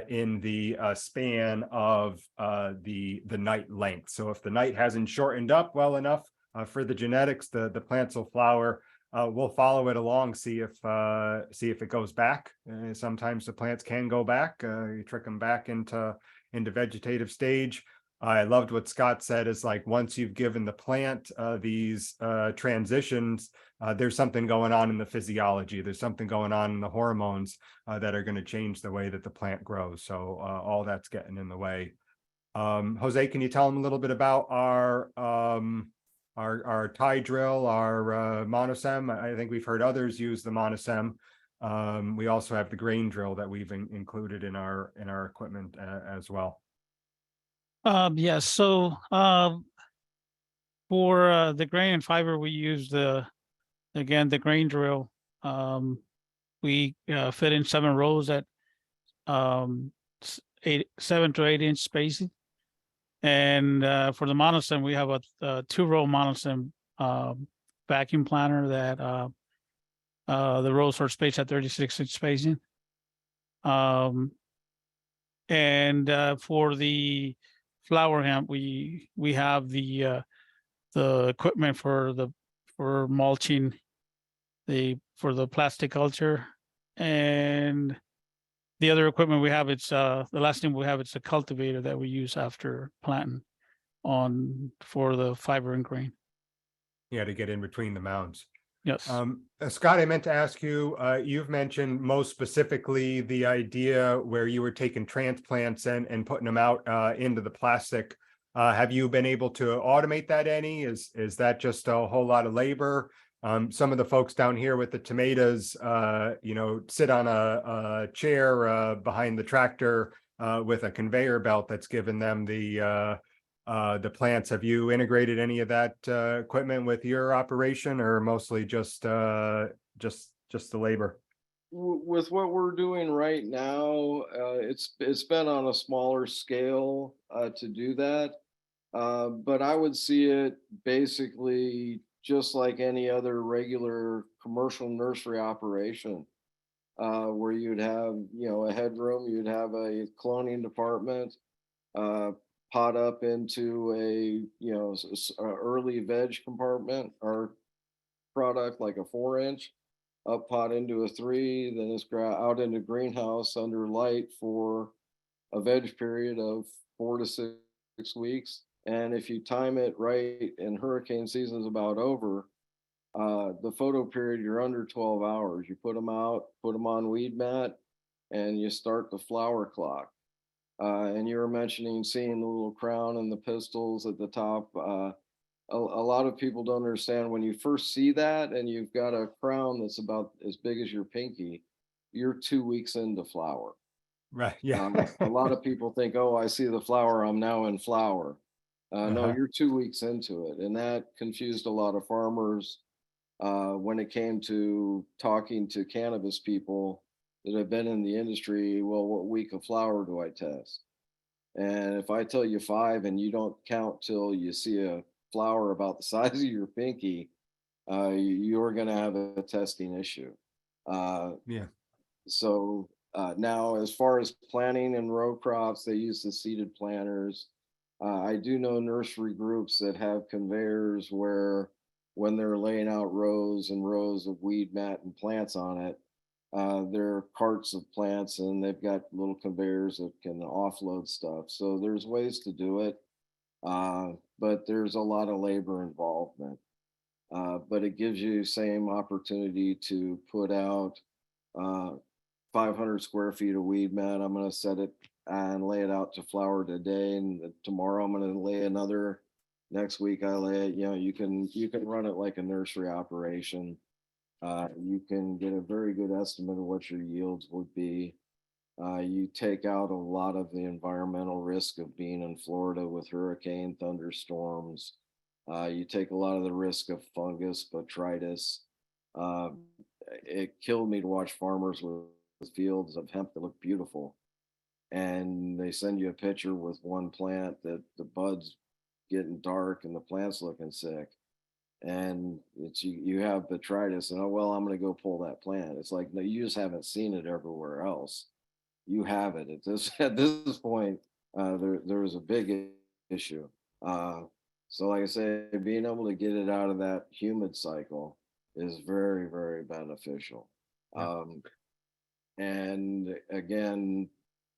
in the span of the night length. So if the night hasn't shortened up well enough for the genetics, the plants will flower. We'll follow it along, see if it goes back. Sometimes the plants can go back. You trick them back into vegetative stage. I loved what Scott said, is like, once you've given the plant these transitions, there's something going on in the physiology. There's something going on in the hormones that are going to change the way that the plant grows. So all that's getting in the way. Jose, can you tell them a little bit about our tie drill, our monosem? I think we've heard others use the monosem. We also have the grain drill that we've included in our equipment as well. Yes. So for the grain and fiber, we use the grain drill. We fit in 7 rows at 7 to 8 inch spacing. And for the monosem, we have a 2-row monosem vacuum planter that the rows are spaced at 36 inch spacing. And for the flower hemp, we have the equipment for mulching, for the plastic culture, and the other equipment we have, it's the last thing we have, it's a cultivator that we use after planting for the fiber and grain. Yeah, to get in between the mounds. Yes. Scott, I meant to ask you, you've mentioned most specifically the idea where you were taking transplants and putting them out into the plastic. Have you been able to automate that any? Is that just a whole lot of labor? Some of the folks down here with the tomatoes, sit on a chair behind the tractor with a conveyor belt that's given them the plants. Have you integrated any of that equipment with your operation, or mostly just the labor? With what we're doing right now, it's been on a smaller scale to do that, but I would see it basically just like any other regular commercial nursery operation, where you'd have a headroom, you'd have a cloning department, pot up into a early veg compartment or product like a 4-inch, up pot into a 3, then it's out into greenhouse under light for a veg period of 4 to 6 weeks. And if you time it right and hurricane season is about over, the photo period, you're under 12 hours. You put them out, put them on weed mat, and you start the flower clock. And you were mentioning seeing the little crown and the pistils at the top. A lot of people don't understand, when you first see that and you've got a crown that's about as big as your pinky, you're 2 weeks into flower. Right. Yeah. A lot of people think, oh, I see the flower, I'm now in flower. No, you're 2 weeks into it. And that confused a lot of farmers when it came to talking to cannabis people. that have been in the industry, well, what week of flower do I test? And if I tell you 5 and you don't count till you see a flower about the size of your pinky, you're going to have a testing issue. Yeah. So now, as far as planting and row crops, they use the seeded planters. I do know nursery groups that have conveyors where, when they're laying out rows and rows of weed mat and plants on it, there are carts of plants and they've got little conveyors that can offload stuff. So there's ways to do it, but there's a lot of labor involvement. But it gives you same opportunity to put out 500 square feet of weed mat. I'm going to set it and lay it out to flower today, and tomorrow I'm going to lay another. Next week I lay it. You can run it like a nursery operation. You can get a very good estimate of what your yields would be. You take out a lot of the environmental risk of being in Florida with hurricane thunderstorms. You take a lot of the risk of fungus, botrytis. It killed me to watch farmers with fields of hemp that look beautiful, and they send you a picture with one plant that the buds getting dark and the plant's looking sick, and it's you have botrytis, and oh well, I'm going to go pull that plant. It's like, no, you just haven't seen it everywhere else. You have it at this point. There was a big issue. So like I say, being able to get it out of that humid cycle is very, very beneficial. Yeah. And again,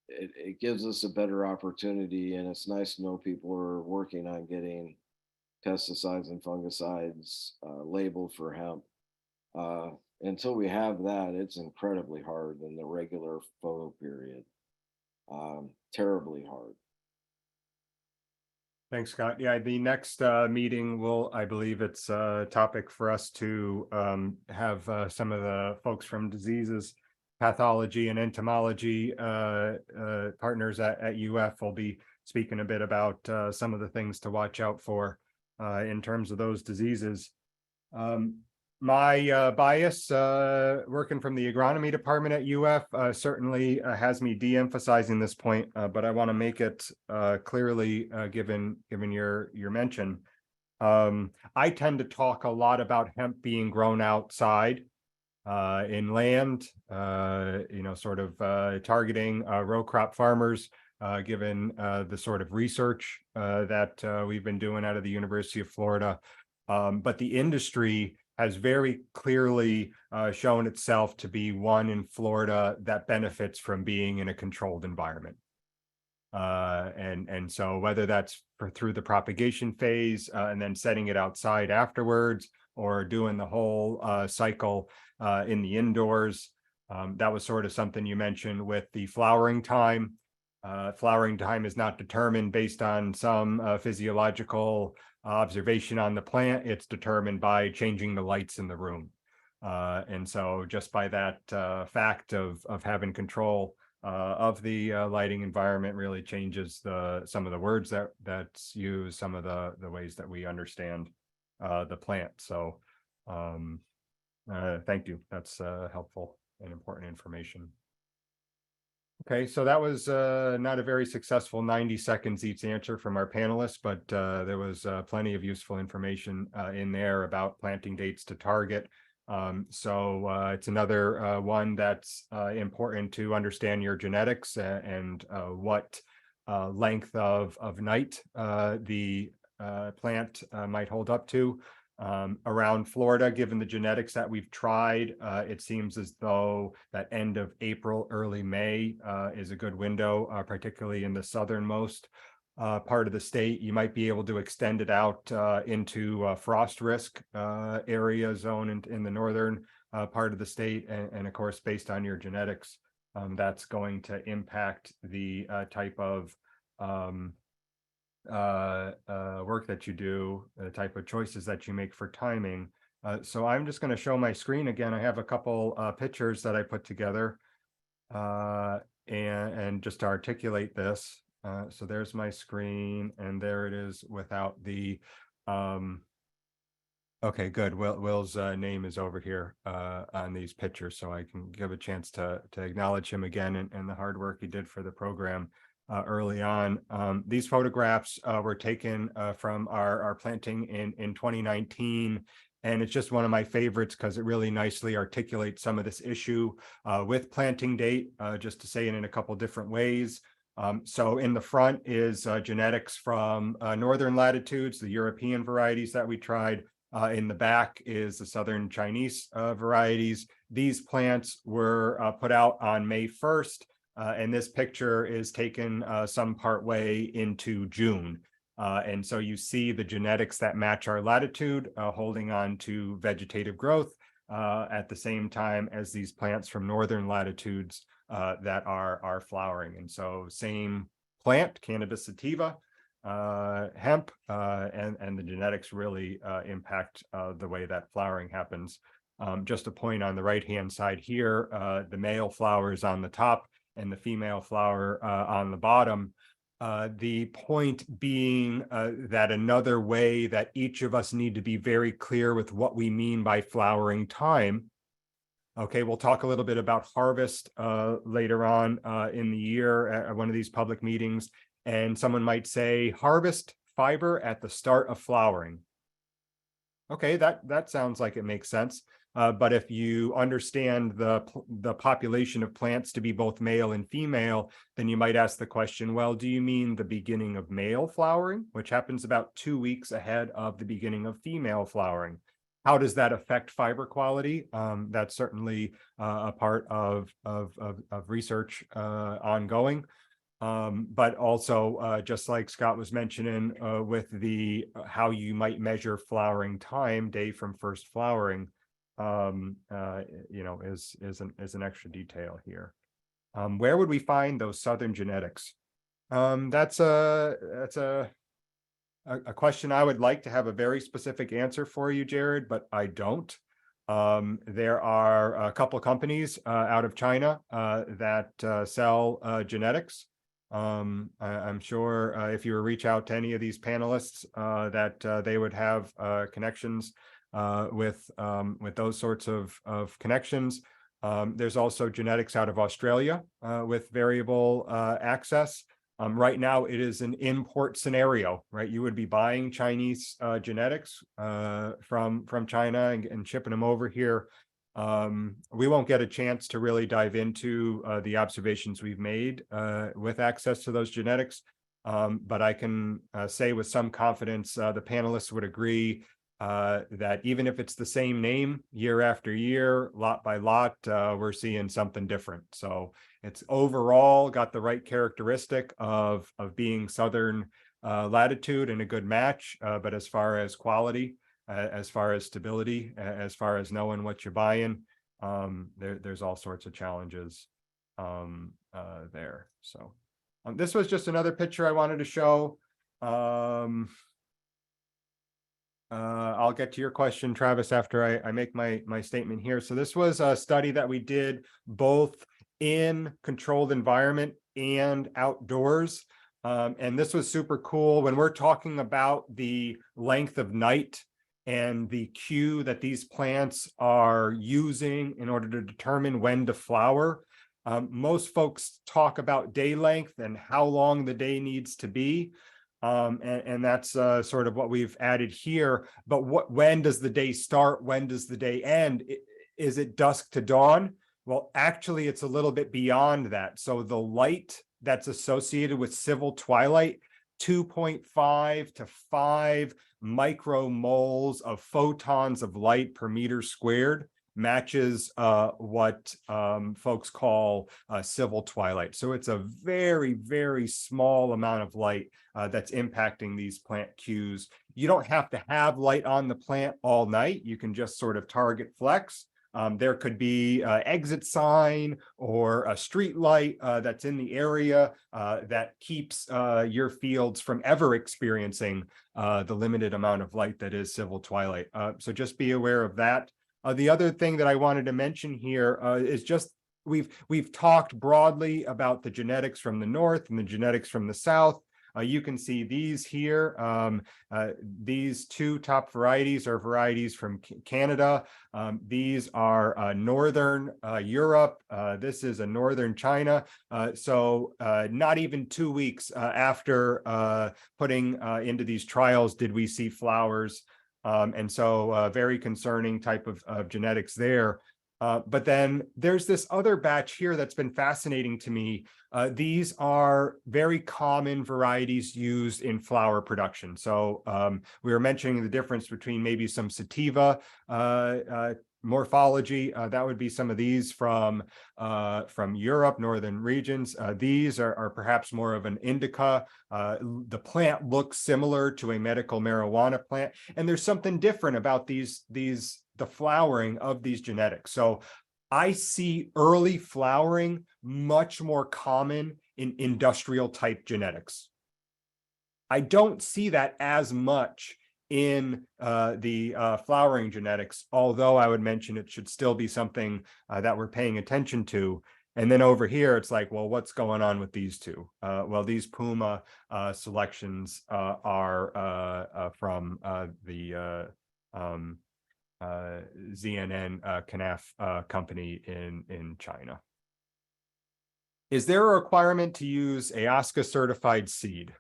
it gives us a better opportunity, and it's nice to know people are working on getting pesticides and fungicides labeled for hemp. Until we have that, it's incredibly hard in the regular photo period. Terribly hard. Thanks, Scott. Yeah, the next meeting will, I believe it's a topic for us to have some of the folks from diseases, pathology and entomology partners at UF will be speaking a bit about some of the things to watch out for in terms of those diseases. My bias working from the agronomy department at UF certainly has me de-emphasizing this point, but I want to make it clearly given your mention. I tend to talk a lot about hemp being grown outside in land, sort of targeting row crop farmers, given the sort of research that we've been doing out of the University of Florida. But the industry has very clearly shown itself to be one in Florida that benefits from being in a controlled environment. And so whether that's through the propagation phase and then setting it outside afterwards, or doing the whole cycle in the indoors, that was sort of something you mentioned with the flowering time. Flowering time is not determined based on some physiological observation on the plant. It's determined by changing the lights in the room. And so just by that fact of having control of the lighting environment really changes some of the words that's used, some of the ways that we understand the plant. So thank you. That's helpful and important information. Okay, so that was not a very successful 90 seconds each answer from our panelists, but there was plenty of useful information in there about planting dates to target. So it's another one that's important to understand your genetics and what length of night the plant might hold up to. Around Florida, given the genetics that we've tried, it seems as though that end of April, early May is a good window, particularly in the southernmost part of the state. You might be able to extend it out into frost risk area zone in the northern part of the state. And of course, based on your genetics, that's going to impact the type of work that you do, the type of choices that you make for timing. So I'm just going to show my screen again. I have a couple pictures that I put together and just to articulate this. So there's my screen, and there it is without the Okay, good. Will's name is over here on these pictures, so I can give a chance to acknowledge him again and the hard work he did for the program early on. These photographs were taken from our planting in 2019, and it's just one of my favorites because it really nicely articulates some of this issue with planting date, just to say it in a couple different ways. So in the front is genetics from northern latitudes, the European varieties that we tried. In the back is the Southern Chinese varieties. These plants were put out on May 1st, and this picture is taken some part way into June. And so you see the genetics that match our latitude, holding on to vegetative growth at the same time as these plants from northern latitudes that are flowering. And so same plant, Cannabis sativa, hemp, and the genetics really impact the way that flowering happens. Just a point on the right hand side here, the male flower is on the top and the female flower on the bottom. The point being that another way that each of us need to be very clear with what we mean by flowering time. Okay, we'll talk a little bit about harvest later on in the year at one of these public meetings. And someone might say harvest fiber at the start of flowering. Okay, that sounds like it makes sense. But if you understand the population of plants to be both male and female, then you might ask the question, well, do you mean the beginning of male flowering, which happens about 2 weeks ahead of the beginning of female flowering? How does that affect fiber quality? That's certainly a part of research ongoing. But also, just like Scott was mentioning, with the how you might measure flowering time, day from first flowering, is an extra detail here. Where would we find those southern genetics? That's a question I would like to have a very specific answer for you, Jared, but I don't. There are a couple companies out of China that sell genetics. I'm sure if you reach out to any of these panelists that they would have connections with those sorts of connections. There's also genetics out of Australia with variable access. Right now, it is an import scenario, right? You would be buying Chinese genetics from China and shipping them over here. We won't get a chance to really dive into the observations we've made with access to those genetics. But I can say with some confidence, the panelists would agree that even if it's the same name year after year, lot by lot, we're seeing something different. So it's overall got the right characteristic of being southern latitude and a good match. But as far as quality, as far as stability, as far as knowing what you're buying, there's all sorts of challenges there. So this was just another picture I wanted to show. I'll get to your question, Travis, after I make my statement here. So this was a study that we did both in controlled environment and outdoors. And this was super cool. When we're talking about the length of night and the cue that these plants are using in order to determine when to flower, most folks talk about day length and how long the day needs to be. And that's sort of what we've added here. But when does the day start? When does the day end? Is it dusk to dawn? Well, actually, it's a little bit beyond that. So the light that's associated with civil twilight, 2.5 to 5 micromoles of photons of light per meter squared, matches what folks call civil twilight. So it's a very, very small amount of light that's impacting these plant cues. You don't have to have light on the plant all night. You can just sort of target flex. There could be an exit sign or a street light that's in the area that keeps your fields from ever experiencing the limited amount of light that is civil twilight. So just be aware of that. The other thing that I wanted to mention here is just we've talked broadly about the genetics from the north and the genetics from the south. You can see these here. These two top varieties are varieties from Canada. These are Northern Europe. This is a Northern China. So not even 2 weeks after putting into these trials did we see flowers. And so very concerning type of genetics there. But then there's this other batch here that's been fascinating to me. These are very common varieties used in flower production. So we were mentioning the difference between maybe some sativa morphology. That would be some of these from Europe, northern regions. These are perhaps more of an indica. The plant looks similar to a medical marijuana plant, and there's something different about the flowering of these genetics. So I see early flowering much more common in industrial type genetics. I don't see that as much in the flowering genetics, although I would mention it should still be something that we're paying attention to. And then over here, it's like, well, what's going on with these two? Well, these Puma selections are from the ZNN Canaf company in China. Is there a requirement to use AOSCA certified seed?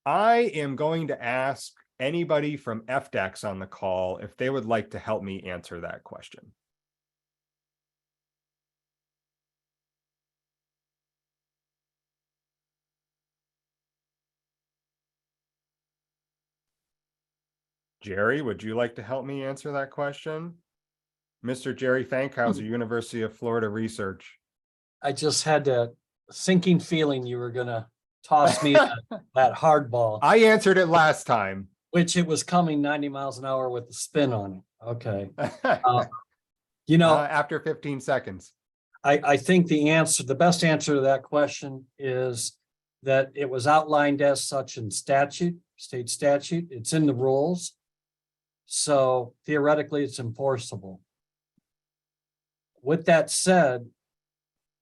I am going to ask anybody from FDAX on the call if they would like to help me answer that question. Jerry, would you like to help me answer that question? Mr. Jerry Fankhauser, University of Florida Research. I just had a sinking feeling you were gonna toss me that hard ball, I answered it last time. which it was coming 90 miles an hour with the spin on it. Okay. After 15 seconds. I think the best answer to that question is that it was outlined as such in statute, state statute. It's in the rules. So theoretically, it's enforceable. With that said,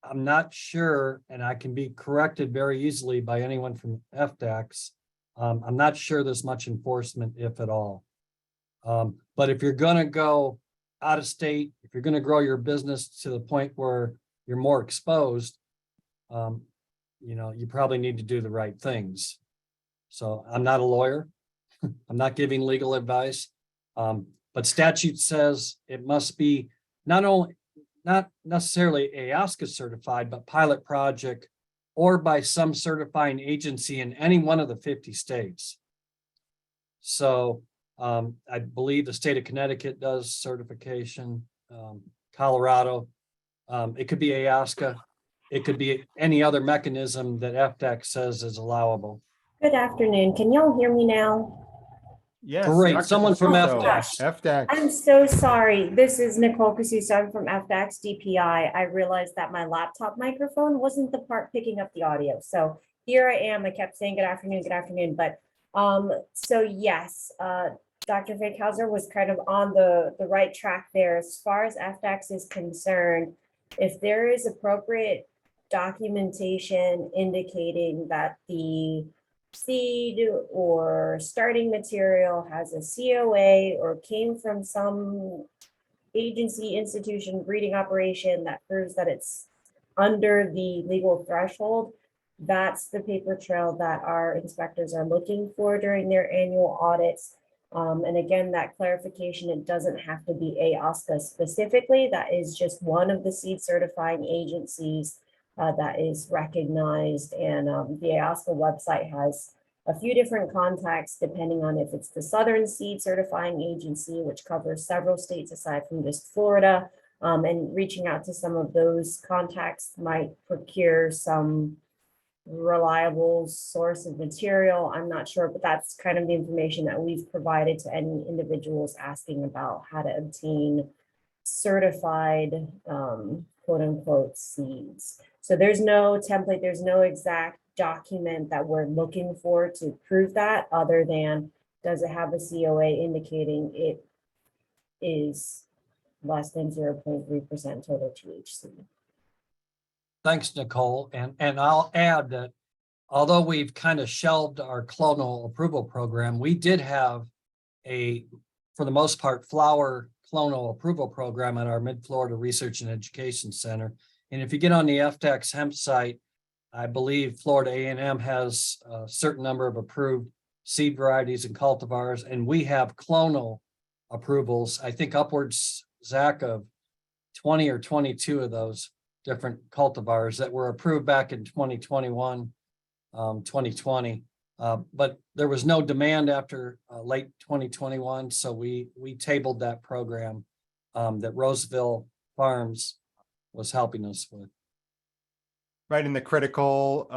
I'm not sure, and I can be corrected very easily by anyone from FDAX. I'm not sure there's much enforcement, if at all. But if you're going to go out of state, if you're going to grow your business to the point where you're more exposed, you probably need to do the right things. So I'm not a lawyer. I'm not giving legal advice. But statute says it must be not necessarily AOSCA certified, but pilot project or by some certifying agency in any one of the 50 states. So I believe the state of Connecticut does certification, Colorado. It could be AOSCA. It could be any other mechanism that FDAX says is allowable. Good afternoon. Can y'all hear me now? Yes. Great. Dr. Someone from Casillo, FDAX. FDAX. I'm so sorry. This is Nicole Casillo. I'm from FDAX DPI. I realized that my laptop microphone wasn't the part picking up the audio. So here I am. I kept saying good afternoon. But so yes, Dr. Fankhauser was kind of on the right track there. As far as FDAX is concerned, if there is appropriate documentation indicating that the seed or starting material has a COA or came from some agency, institution, breeding operation that proves that it's under the legal threshold, that's the paper trail that our inspectors are looking for during their annual audits. And again, that clarification, it doesn't have to be AOSCA specifically. That is just one of the seed certifying agencies that is recognized, and the AOSCA website has a few different contacts depending on if it's the Southern Seed Certifying Agency, which covers several states aside from just Florida, and reaching out to some of those contacts might procure some reliable source of material. I'm not sure, but that's kind of the information that we've provided to any individuals asking about how to obtain certified quote unquote seeds. So there's no template, there's no exact document that we're looking for to prove that, other than does it have a COA indicating it is less than 0.3% total THC. Thanks, Nicole. And I'll add that although we've kind of shelved our clonal approval program, we did have for the most part, flower clonal approval program at our Mid-Florida Research and Education Center. And if you get on the FTAX hemp site, I believe Florida A&M has a certain number of approved seed varieties and cultivars, and we have clonal approvals, I think upwards, Zach, of 20 or 22 of those different cultivars that were approved back in 2021, 2020. But there was no demand after late 2021, so we tabled that program that Roseville Farms was helping us with. Right, and the critical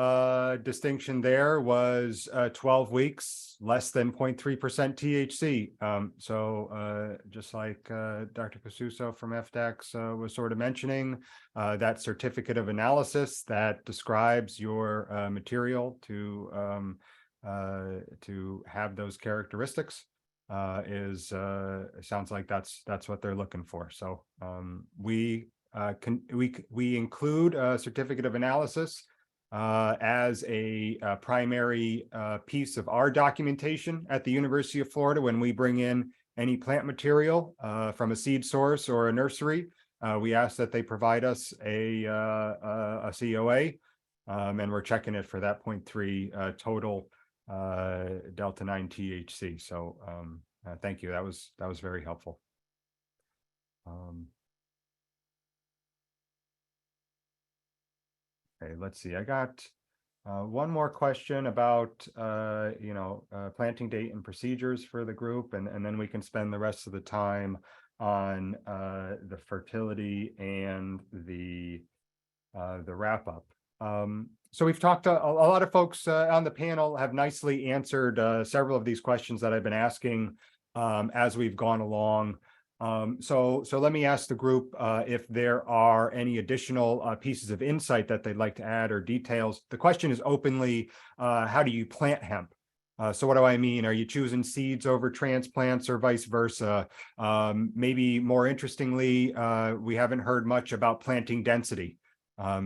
distinction there was 12 weeks, less than 0.3% THC. So just like Dr. Casuso from FTAX was sort of mentioning, that certificate of analysis that describes your material to have those characteristics sounds like that's what they're looking for. So we include a certificate of analysis as a primary piece of our documentation at the University of Florida when we bring in any plant material from a seed source or a nursery. We ask that they provide us a COA, and we're checking it for that 0.3 total delta 9 THC. So thank you. That was very helpful. Okay, let's see. I got one more question about planting date and procedures for the group, and then we can spend the rest of the time on the fertility and the wrap up. So we've talked a lot of folks on the panel have nicely answered several of these questions that I've been asking as we've gone along. So let me ask the group if there are any additional pieces of insight that they'd like to add or details. The question is openly, how do you plant hemp? So what do I mean? Are you choosing seeds over transplants or vice versa? Maybe more interestingly, we haven't heard much about planting density.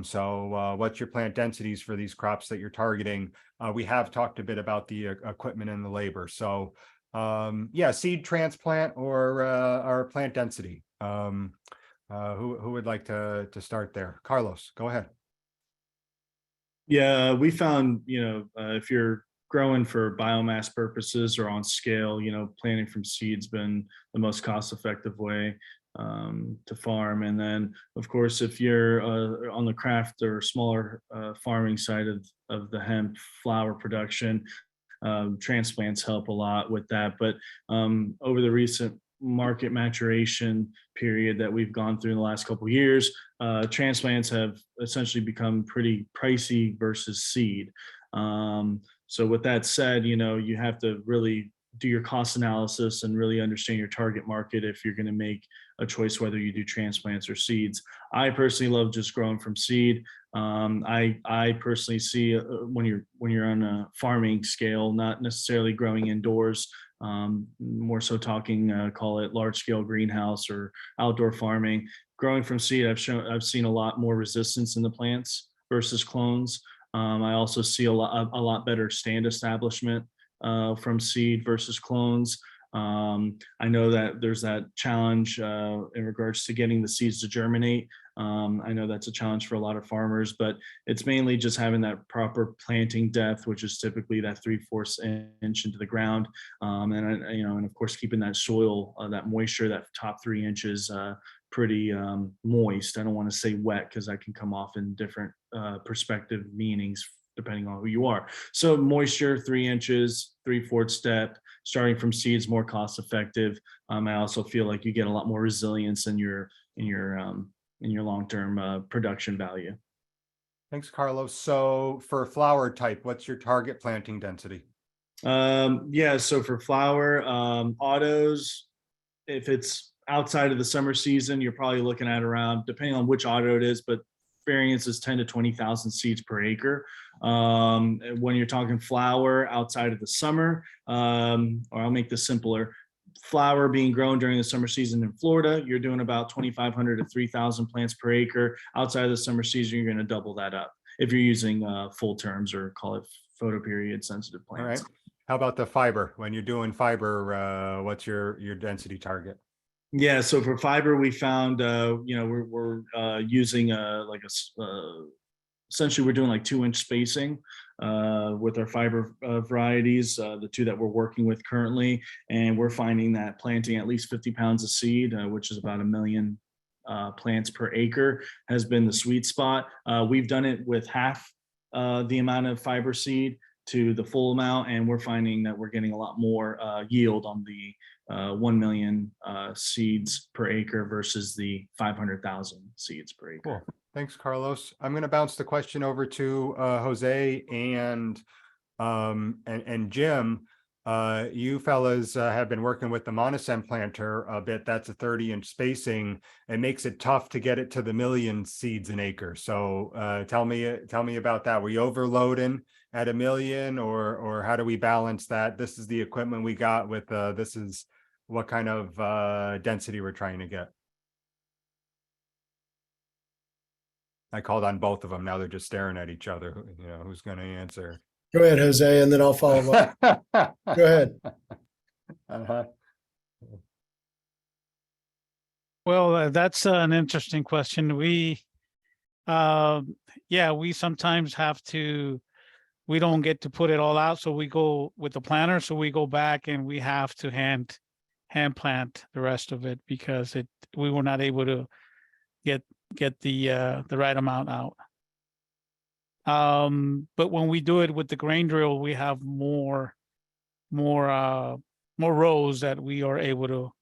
So what's your plant densities for these crops that you're targeting? We have talked a bit about the equipment and the labor. So yeah, seed transplant or plant density. Who would like to start there? Carlos, go ahead. Yeah, we found, if you're growing for biomass purposes or on scale, planting from seed's been the most cost-effective way to farm. And then, of course, if you're on the craft or smaller farming side of the hemp flower production, transplants help a lot with that. But over the recent market maturation period that we've gone through in the last couple of years, transplants have essentially become pretty pricey versus seed. So with that said, you have to really do your cost analysis and really understand your target market if you're going to make a choice whether you do transplants or seeds. I personally love just growing from seed. I personally see when you're on a farming scale, not necessarily growing indoors, more so talking call it large scale greenhouse or outdoor farming. Growing from seed, I've seen a lot more resistance in the plants versus clones. I also see a lot better stand establishment from seed versus clones. I know that there's that challenge in regards to getting the seeds to germinate. I know that's a challenge for a lot of farmers, but it's mainly just having that proper planting depth, which is typically that 3/4 inch into the ground. And of course, keeping that soil, that moisture, that top 3 inches pretty moist. I don't want to say wet because that can come off in different perspective meanings depending on who you are. So moisture, 3 inches, 3/4 step, starting from seeds, more cost effective. I also feel like you get a lot more resilience in your long-term production value. Thanks, Carlos. So for flower type, what's your target planting density? Yeah, so for flower, autos, if it's outside of the summer season, you're probably looking at around, depending on which auto it is, but variance is 10 to 20,000 seeds per acre. When you're talking flower outside of the summer, or I'll make this simpler, flower being grown during the summer season in Florida, you're doing about 2,500 to 3,000 plants per acre. Outside of the summer season, you're going to double that up. if you're using full terms or call it photoperiod sensitive All right. plants. How about the fiber? When you're doing fiber, what's your density target? Yeah, so for fiber, we found, we're using essentially we're doing like 2-inch spacing with our fiber varieties, the two that we're working with currently. And we're finding that planting at least 50 pounds of seed, which is about 1 million plants per acre, has been the sweet spot. We've done it with half the amount of fiber seed to the full amount, and we're finding that we're getting a lot more yield on the 1 million seeds per acre versus the 500,000 seeds per acre. Cool. Thanks, Carlos. I'm going to bounce the question over to Jose and Jim. You fellas have been working with the monosem planter a bit. That's a 30-inch spacing. It makes it tough to get it to the 1 million seeds an acre. So tell me about that. Were you overloading at 1 million, or how do we balance that? This is the equipment we got with this is what kind of density we're trying to get. I called on both of them. Now they're just staring at each other. You know, who's going to answer? Go ahead, Jose, and then I'll follow up. Go ahead. Uh-huh. Well, that's an interesting question. We sometimes have to, we don't get to put it all out. So we go with the planter. So we go back and we have to hand plant the rest of it because we were not able to get the right amount out. But when we do it with the grain drill, we have more rows that we are able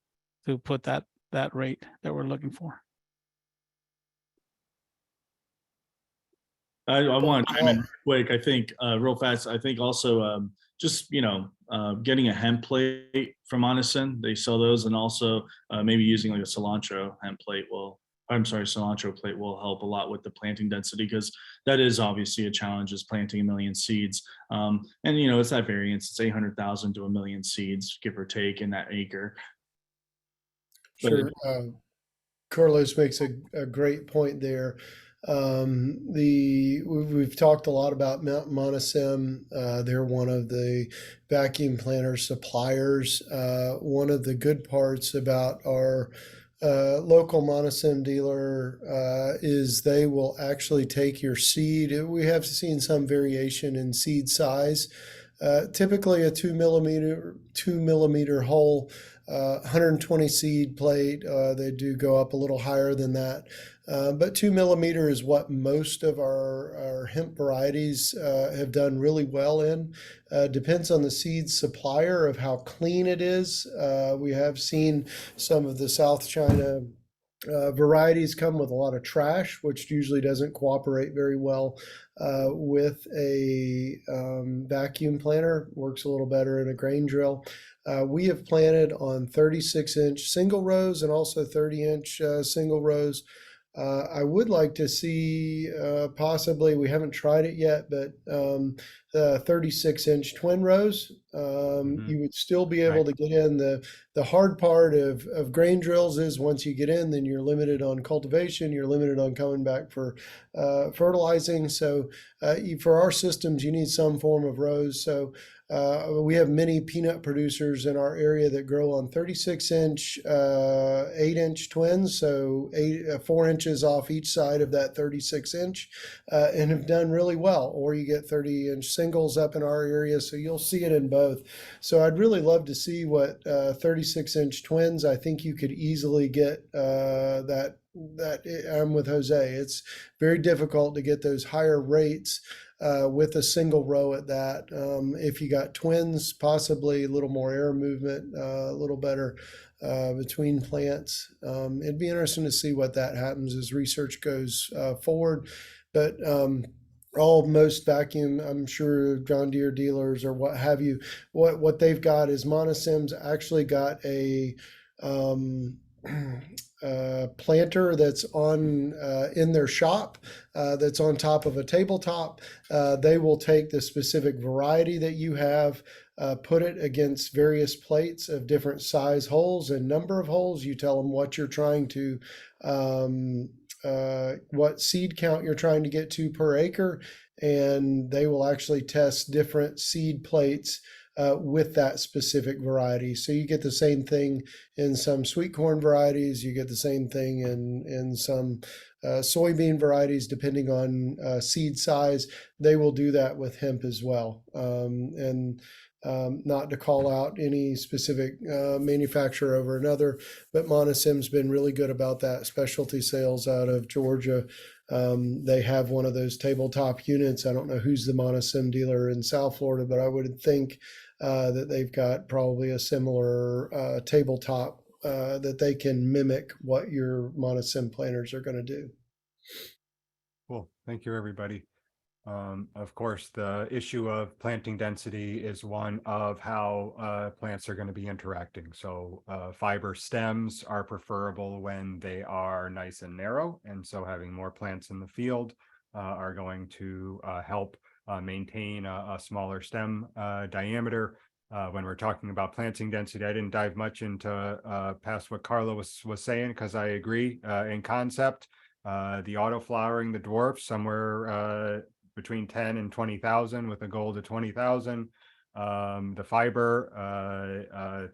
to put that rate that we're looking for. I want to chime in quick. I think real fast. I think also just getting a hemp plate from Onison. They sell those, and also maybe using like a cilantro hemp plate cilantro plate will help a lot with the planting density, because that is obviously a challenge, is planting 1 million seeds. And it's that variance. It's 800,000 to 1 million seeds, give or take, in that acre. Sure. Carlos makes a great point there. We've talked a lot about Mount Monosem. They're one of the vacuum planter suppliers. One of the good parts about our local Monosem dealer is they will actually take your seed. We have seen some variation in seed size. Typically a 2 millimeter hole, 120 seed plate. They do go up a little higher than that. But 2 millimeter is what most of our hemp varieties have done really well in. Depends on the seed supplier of how clean it is. We have seen some of the South China varieties come with a lot of trash, which usually doesn't cooperate very well with a vacuum planter. Works a little better in a grain drill. We have planted on 36-inch single rows and also 30-inch single rows. I would like to see possibly, we haven't tried it yet, but 36-inch twin rows. You would still be able to get in. The hard part of grain drills is once you get in, then you're limited on cultivation, you're limited on coming back for fertilizing. So for our systems, you need some form of rows. So we have many peanut producers in our area that grow on 36-inch, 8-inch twins, so 4 inches off each side of that 36-inch, and have done really well. Or you get 30-inch singles up in our area, so you'll see it in both. So I'd really love to see what 36-inch twins. I think you could easily get that. I'm with Jose. It's very difficult to get those higher rates with a single row at that. If you got twins, possibly a little more air movement, a little better between plants. It'd be interesting to see what that happens as research goes forward. But most vacuum, I'm sure John Deere dealers or what have you, what they've got is Monosem's actually got a planter that's on in their shop that's on top of a tabletop. They will take the specific variety that you have, put it against various plates of different size holes and number of holes. You tell them what you're trying to what seed count you're trying to get to per acre, and they will actually test different seed plates with that specific variety. So you get the same thing in some sweet corn varieties, you get the same thing in some soybean varieties, depending on seed size. They will do that with hemp as well. Not to call out any specific manufacturer over another, but Monosim's been really good about that. Specialty sales out of Georgia. They have one of those tabletop units. I don't know who's the Monosim dealer in South Florida, but I would think that they've got probably a similar tabletop that they can mimic what your Monosim planters are going to do. Cool. Thank you, everybody. Of course, the issue of planting density is one of how plants are going to be interacting. So fiber stems are preferable when they are nice and narrow. And so having more plants in the field are going to help maintain a smaller stem diameter. When we're talking about planting density, I didn't dive much into past what Carla was saying, because I agree in concept. The auto flowering, the dwarfs, somewhere between 10 and 20,000 with a goal to 20,000. The fiber,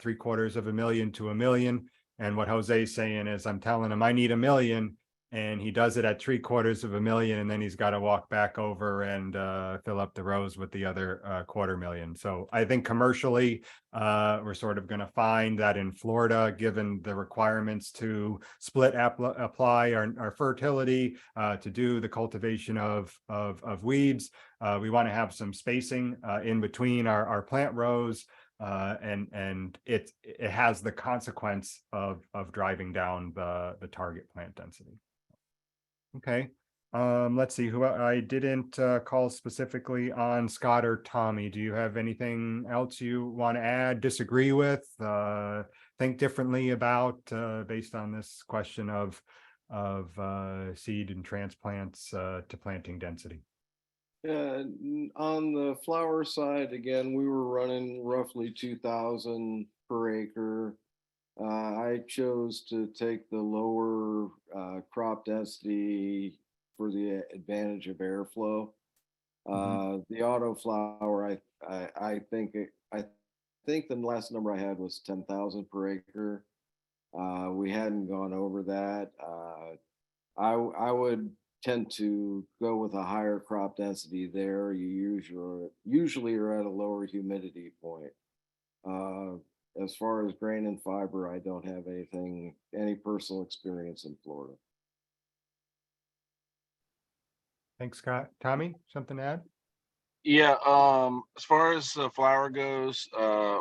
750,000 to 1 million. And what Jose's saying is, I'm telling him I need 1 million, and he does it at 750,000, and then he's got to walk back over and fill up the rows with the other 250,000. So I think commercially, we're sort of going to find that in Florida, given the requirements to split apply our fertility, to do the cultivation of weeds, we want to have some spacing in between our plant rows. And it has the consequence of driving down the target plant density. Okay. Let's see who I didn't call specifically on. Scott or Tommy, do you have anything else you want to add, disagree with, think differently about, based on this question of seed and transplants to planting density? Yeah, on the flower side, again, we were running roughly 2,000 per acre. I chose to take the lower crop density for the advantage of airflow. The auto flower, I think the last number I had was 10,000 per acre. We hadn't gone over that. I would tend to go with a higher crop density there. You usually are at a lower humidity point. As far as grain and fiber, I don't have any personal experience in Florida. Thanks, Scott. Tommy, something to add? Yeah, as far as the flower goes,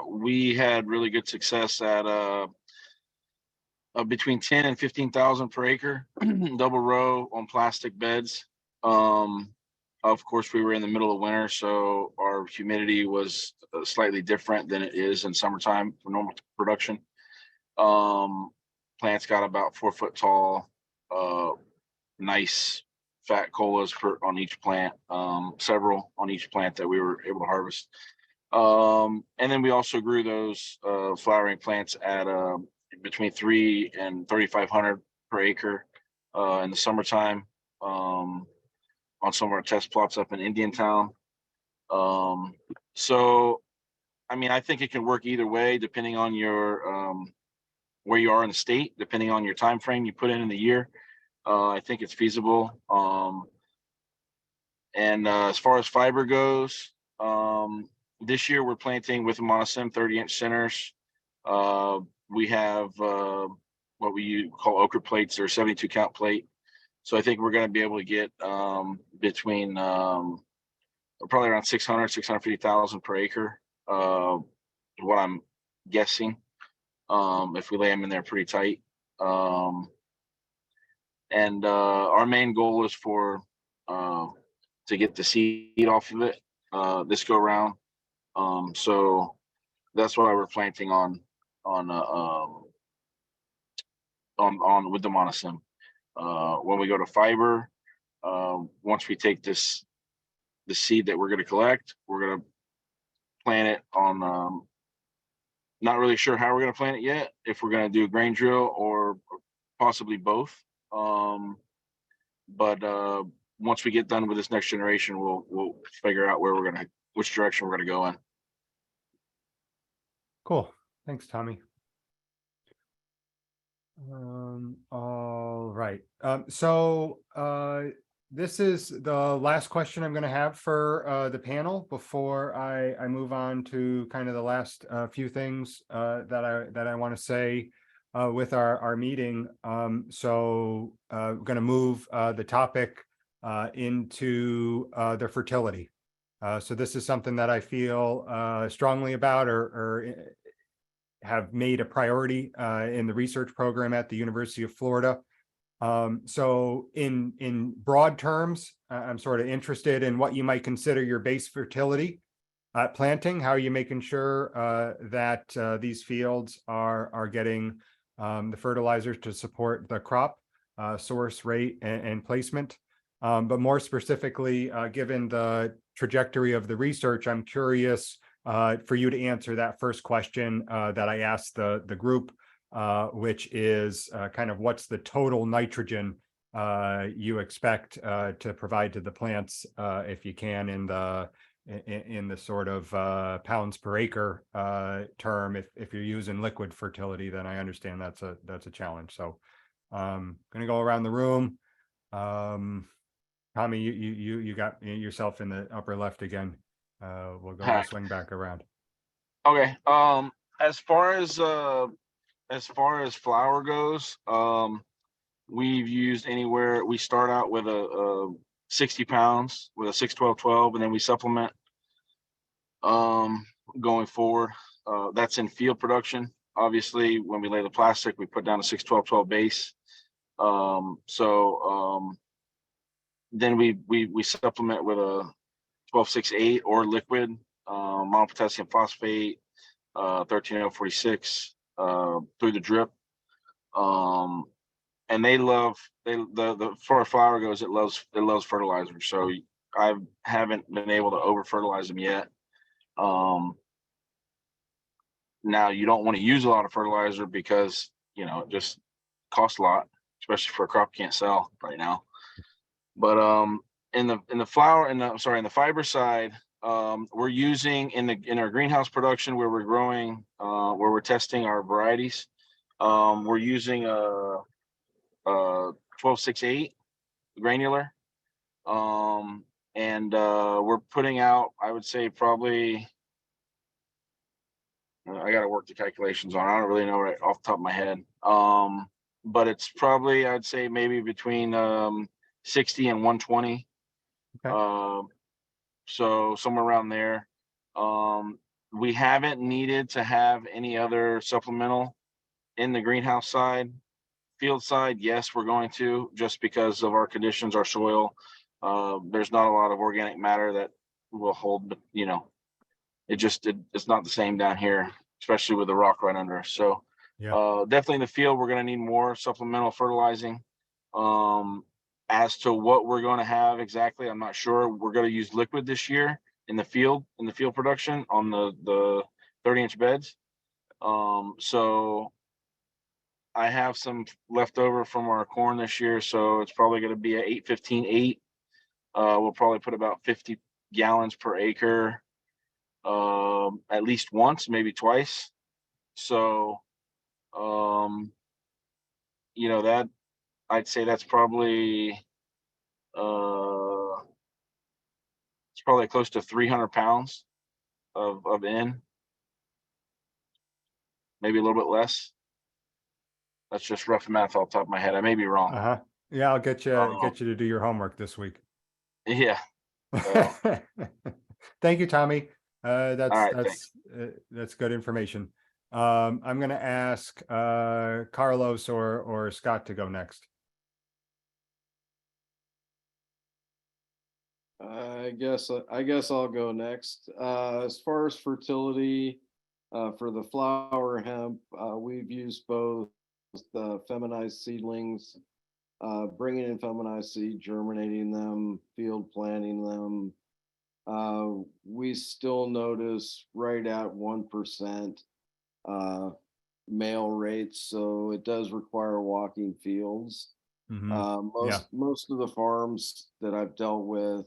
we had really good success at between 10 and 15,000 per acre, double row on plastic beds. Of course, we were in the middle of winter, so our humidity was slightly different than it is in summertime for normal production. Plants got about 4 foot tall, nice fat colas on each plant, several on each plant that we were able to harvest. And then we also grew those flowering plants at between 3 and 3,500 per acre in the summertime, on some of our test plots up in Indiantown. So, I mean, I think it can work either way, depending on your where you are in the state, depending on your time frame you put in the year. I think it's feasible. And as far as fiber goes, this year we're planting with Monosim 30-inch centers. We have what we call ochre plates, or 72 count plate. So I think we're going to be able to get between probably around 650,000 per acre, what I'm guessing, if we lay them in there pretty tight. And our main goal is to get the seed off of it this go around. So that's why we're planting on with the Monosim. When we go to fiber, once we take the seed that we're going to collect, we're going to plant it on, not really sure how we're going to plant it yet, if we're going to do a grain drill or possibly both. But once we get done with this next generation, we'll figure out which direction we're gonna go in. Cool. Thanks, Tommy. All right. This is the last question I'm going to have for the panel before I move on to kind of the last few things that I want to say with our meeting. We're going to move the topic into the fertility. So this is something that I feel strongly about or have made a priority in the research program at the University of Florida. So in broad terms, I'm sort of interested in what you might consider your base fertility planting. How are you making sure that these fields are getting the fertilizers to support the crop source, rate, and placement? But more specifically, given the trajectory of the research, I'm curious for you to answer that first question that I asked the group, which is kind of what's the total nitrogen you expect to provide to the plants, if you can, in the sort of pounds per acre term. If you're using liquid fertility, then I understand that's a challenge. So going to go around the room. Tommy, you got yourself in the upper left again. We'll swing back around. Okay. As far as flour goes, we've used anywhere. We start out with a 60 pounds with a 6-12-12, and then we supplement going forward. That's in field production. Obviously, when we lay the plastic, we put down a 6-12-12 base. Then we supplement with a 12-6-8 or liquid monopotassium phosphate, 13-0-46 through the drip. And they love the far as flour goes, it loves fertilizer. So I haven't been able to over fertilize them yet. Now you don't want to use a lot of fertilizer because it just costs a lot, especially for a crop you can't sell right now. But in the fiber side, we're using in our greenhouse production where we're growing, where we're testing our varieties. We're using a 12-6-8 granular, and we're putting out, I would say, probably. I got to work the calculations on. I don't really know right off the top of my head. But it's probably, I'd say, maybe between 60 and 120. Okay. So somewhere around there. We haven't needed to have any other supplemental in the greenhouse side. Field side, yes, we're going to, just because of our conditions, our soil. There's not a lot of organic matter that will hold, but it's not the same down here, especially with the rock right under. So definitely in the field, we're going to need more supplemental fertilizing. As to what we're going to have exactly, I'm not sure. We're going to use liquid this year in the field production on the 30-inch beds. So I have some left over from our corn this year, so it's probably going to be a 8-15-8. We'll probably put about 50 gallons per acre, at least once, maybe twice. So, that I'd say that's probably it's probably close to 300 pounds of N, maybe a little bit less. That's just rough math off the top of my head. I may be wrong. Yeah, I'll get you to do your homework this week. Yeah. Thank you, Tommy. That's good information. I'm going to ask Carlos or Scott to go next. I guess I'll go next. As far as fertility, for the flower hemp, we've used both the feminized seedlings, bringing in feminized seed, germinating them, field planting them. We still notice right at 1% male rates, so it does require walking fields. Most of the farms that I've dealt with,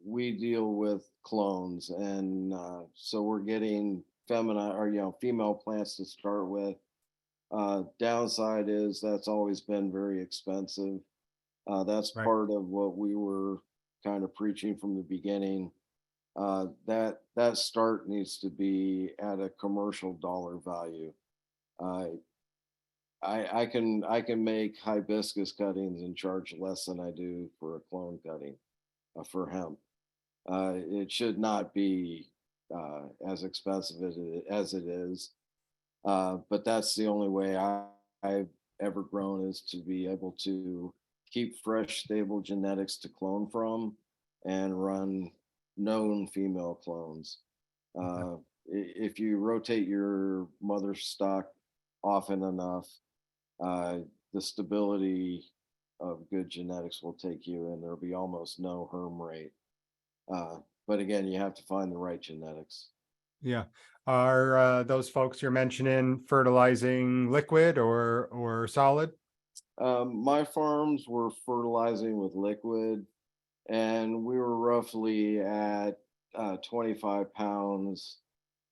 we deal with clones, and so we're getting feminine or female plants to start with. Downside is that's always been very expensive. That's Right. part of what we were kind of preaching from the beginning. That start needs to be at a commercial dollar value. I can make hibiscus cuttings and charge less than I do for a clone cutting for hemp. It should not be as expensive as it is, but that's the only way I've ever grown, is to be able to keep fresh, stable genetics to clone from and run known female clones. If you rotate your mother stock often enough, the stability of good genetics will take you, and there'll be almost no herm rate. But again, you have to find the right genetics. Yeah. Are those folks you're mentioning fertilizing liquid or solid? My farms were fertilizing with liquid, and we were roughly at 25 pounds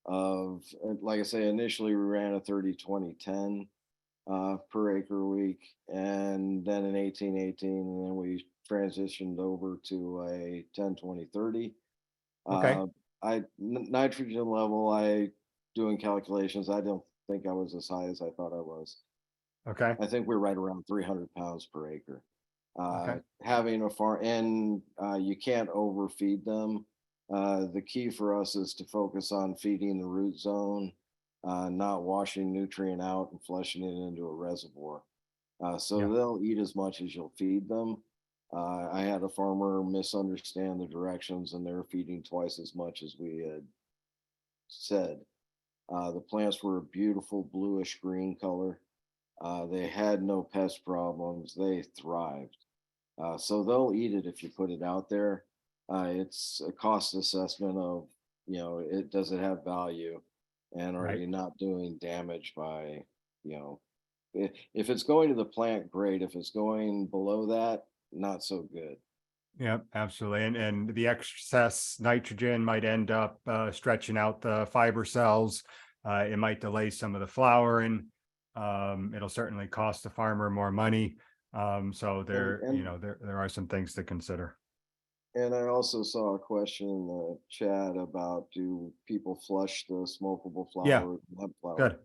of, like I say, initially we ran a 30-20-10 per acre week, and then an 18-18, and then we transitioned over to a 10-20-30. Okay. Nitrogen level, doing calculations, I don't think I was as high as I thought I was. Okay. I think we're right around 300 pounds per acre. Okay. Having a farm, and you can't overfeed them. The key for us is to focus on feeding the root zone, not washing nutrient out and flushing it into a reservoir. So Yeah. they'll eat as much as you'll feed them. I had a farmer misunderstand the directions, and they're feeding twice as much as we had said. The plants were a beautiful bluish green color. They had no pest problems. They thrived. So they'll eat it if you put it out there. It's a cost assessment of, does it have value? And are Right. you not doing damage by, if it's going to the plant, great. If it's going below that, not so good. Yeah, absolutely. And the excess nitrogen might end up stretching out the fiber cells. It might delay some of the flowering. It'll certainly cost the farmer more money. So there, And there are some things to consider. And I also saw a question in the chat about, do people flush the smokable Yeah, flower, hemp flower? good.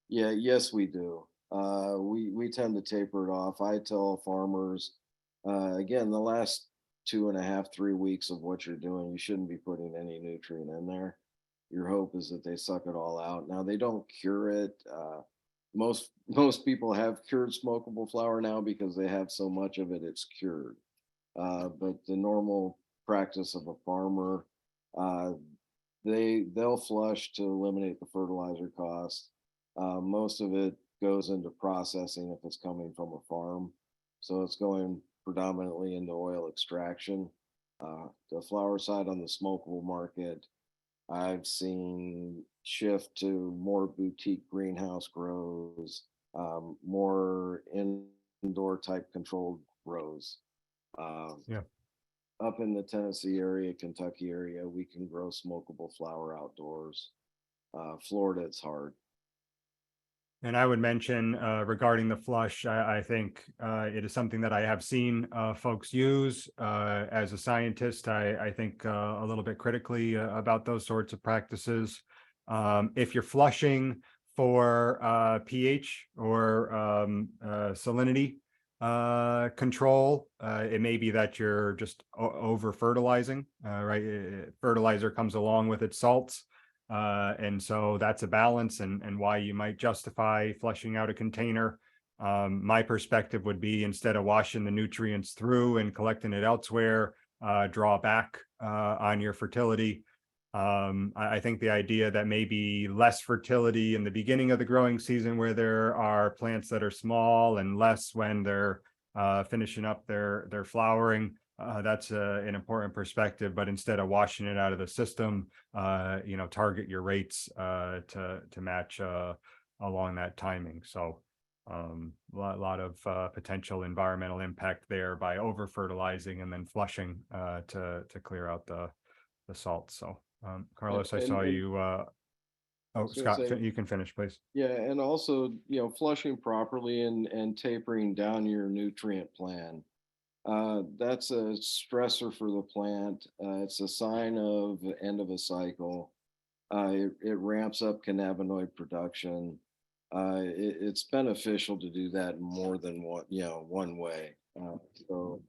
Yeah, yes, we do. We tend to taper it off. I tell farmers, again, the last 2.5, 3 weeks of what you're doing, you shouldn't be putting any nutrient in there. Your hope is that they suck it all out. Now, they don't cure it. Most people have cured smokable flower now because they have so much of it, it's cured. But the normal practice of a farmer, they'll flush to eliminate the fertilizer cost. Most of it goes into processing if it's coming from a farm, so it's going predominantly into oil extraction. The flower side on the smokable market, I've seen shift to more boutique greenhouse grows, more indoor type controlled grows. Yeah. Up in the Tennessee area, Kentucky area, we can grow smokable flower outdoors. Florida, it's hard. And I would mention regarding the flush, I think it is something that I have seen folks use. As a scientist, I think a little bit critically about those sorts of practices. If you're flushing for pH or salinity control, it may be that you're just over fertilizing, right? Fertilizer comes along with its salts. And so that's a balance and why you might justify flushing out a container. My perspective would be, instead of washing the nutrients through and collecting it elsewhere, draw back on your fertility. I think the idea that maybe less fertility in the beginning of the growing season, where there are plants that are small, and less when they're finishing up their flowering. That's an important perspective, but instead of washing it out of the system, target your rates to match along that timing. So lot of potential environmental impact there by over fertilizing and then flushing to clear out the salt. So Carlos, I saw you. Oh, was gonna Scott, say- you can finish, please. Yeah, and also, flushing properly and tapering down your nutrient plan. That's a stressor for the plant. It's a sign of the end of a cycle. It ramps up cannabinoid production. It's beneficial to do that in more than one way. So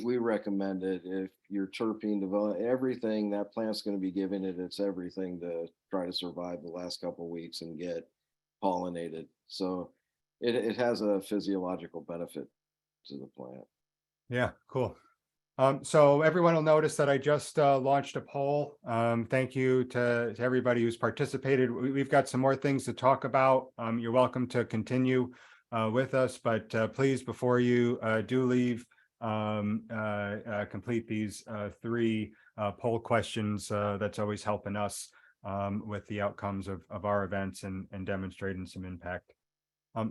we recommend it if your terpene develop everything that plant's going to be giving it's everything to try to survive the last couple of weeks and get pollinated. So it has a physiological benefit to the plant. Yeah, cool. So everyone will notice that I just launched a poll. Thank you to everybody who's participated. We've got some more things to talk about. You're welcome to continue with us, but please, before you do leave, complete these 3 poll questions. That's always helping us with the outcomes of our events and demonstrating some impact.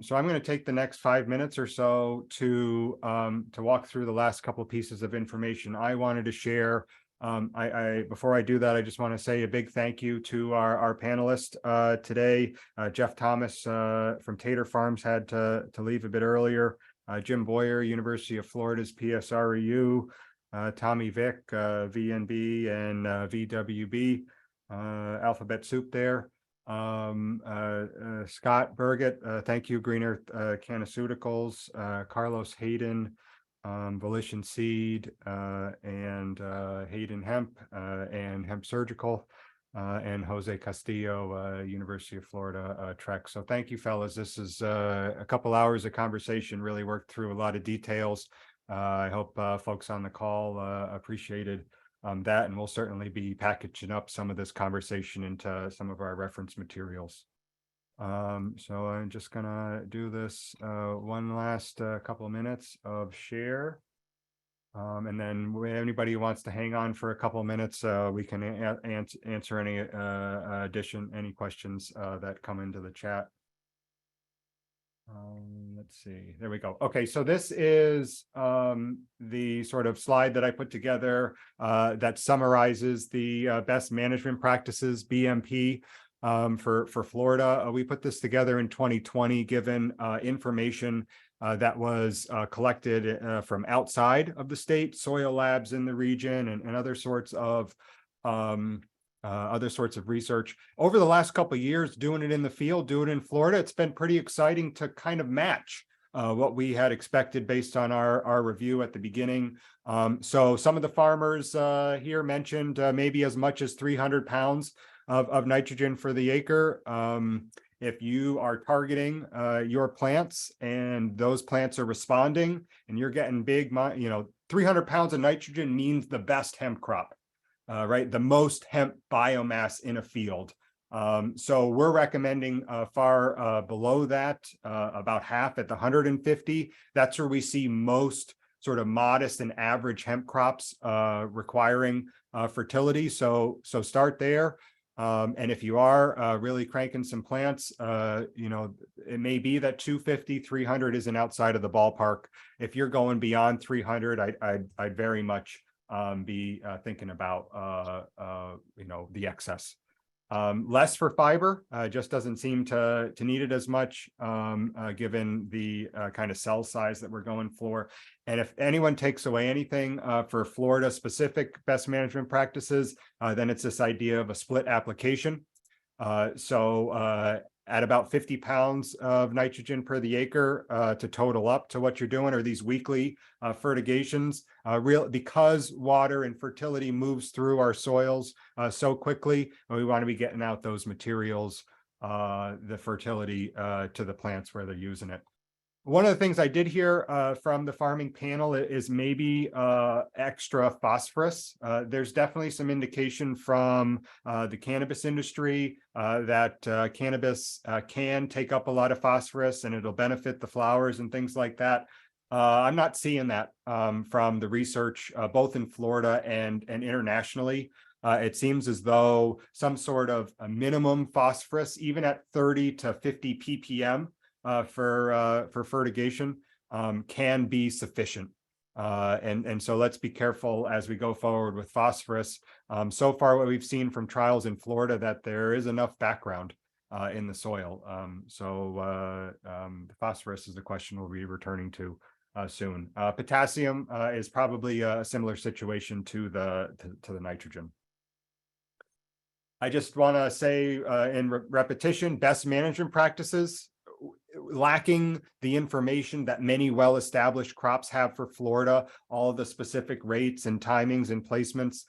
So I'm going to take the next 5 minutes or so to walk through the last couple of pieces of information I wanted to share. Before I do that, I just want to say a big thank you to our panelist today. Jeff Thomas from Tater Farms had to leave a bit earlier. Jim Boyer, University of Florida's PSREU, Tommy Vick, VNB and VWB, Alphabet Soup there. Scott Burgett, thank you, Green Earth Canaceuticals, Carlos Hayden, Volition Seed, and Hayden Hemp and Hemp Surgical, and Jose Castillo, University of Florida Trek. So thank you, fellas. This is a couple hours of conversation, really worked through a lot of details. I hope folks on the call appreciated that, and we'll certainly be packaging up some of this conversation into some of our reference materials. So I'm just gonna do this one last couple of minutes of share. And then anybody who wants to hang on for a couple of minutes, we can answer any questions that come into the chat. Let's see, there we go. Okay, so this is the sort of slide that I put together that summarizes the best management practices, BMP, for Florida. We put this together in 2020, given information that was collected from outside of the state, soil labs in the region, and other sorts of research. Over the last couple of years, doing it in the field, doing it in Florida, it's been pretty exciting to kind of match what we had expected based on our review at the beginning. So some of the farmers here mentioned maybe as much as 300 pounds of nitrogen for the acre. If you are targeting your plants and those plants are responding and you're getting big, 300 pounds of nitrogen means the best hemp crop. Right, the most hemp biomass in a field. So we're recommending far below that, about half at the 150. That's where we see most sort of modest and average hemp crops requiring fertility. So start there. And if you are really cranking some plants, it may be that 250, 300 isn't outside of the ballpark. If you're going beyond 300, I'd very much be thinking about the excess. Less for fiber, just doesn't seem to need it as much given the kind of cell size that we're going for. And if anyone takes away anything for Florida specific best management practices, then it's this idea of a split application. So at about 50 pounds of nitrogen per the acre to total up to what you're doing, or these weekly fertigations, because water and fertility moves through our soils so quickly, we want to be getting out those materials, the fertility to the plants where they're using it. One of the things I did hear from the farming panel is maybe extra phosphorus. There's definitely some indication from the cannabis industry that cannabis can take up a lot of phosphorus and it'll benefit the flowers and things like that. I'm not seeing that from the research, both in Florida and internationally. It seems as though some sort of a minimum phosphorus, even at 30 to 50 ppm, for fertigation can be sufficient. And so let's be careful as we go forward with phosphorus. So far, what we've seen from trials in Florida, that there is enough background in the soil. The phosphorus is the question we'll be returning to soon. Potassium is probably a similar situation to the nitrogen. I just want to say in repetition, best management practices, lacking the information that many well-established crops have for Florida, all of the specific rates and timings and placements.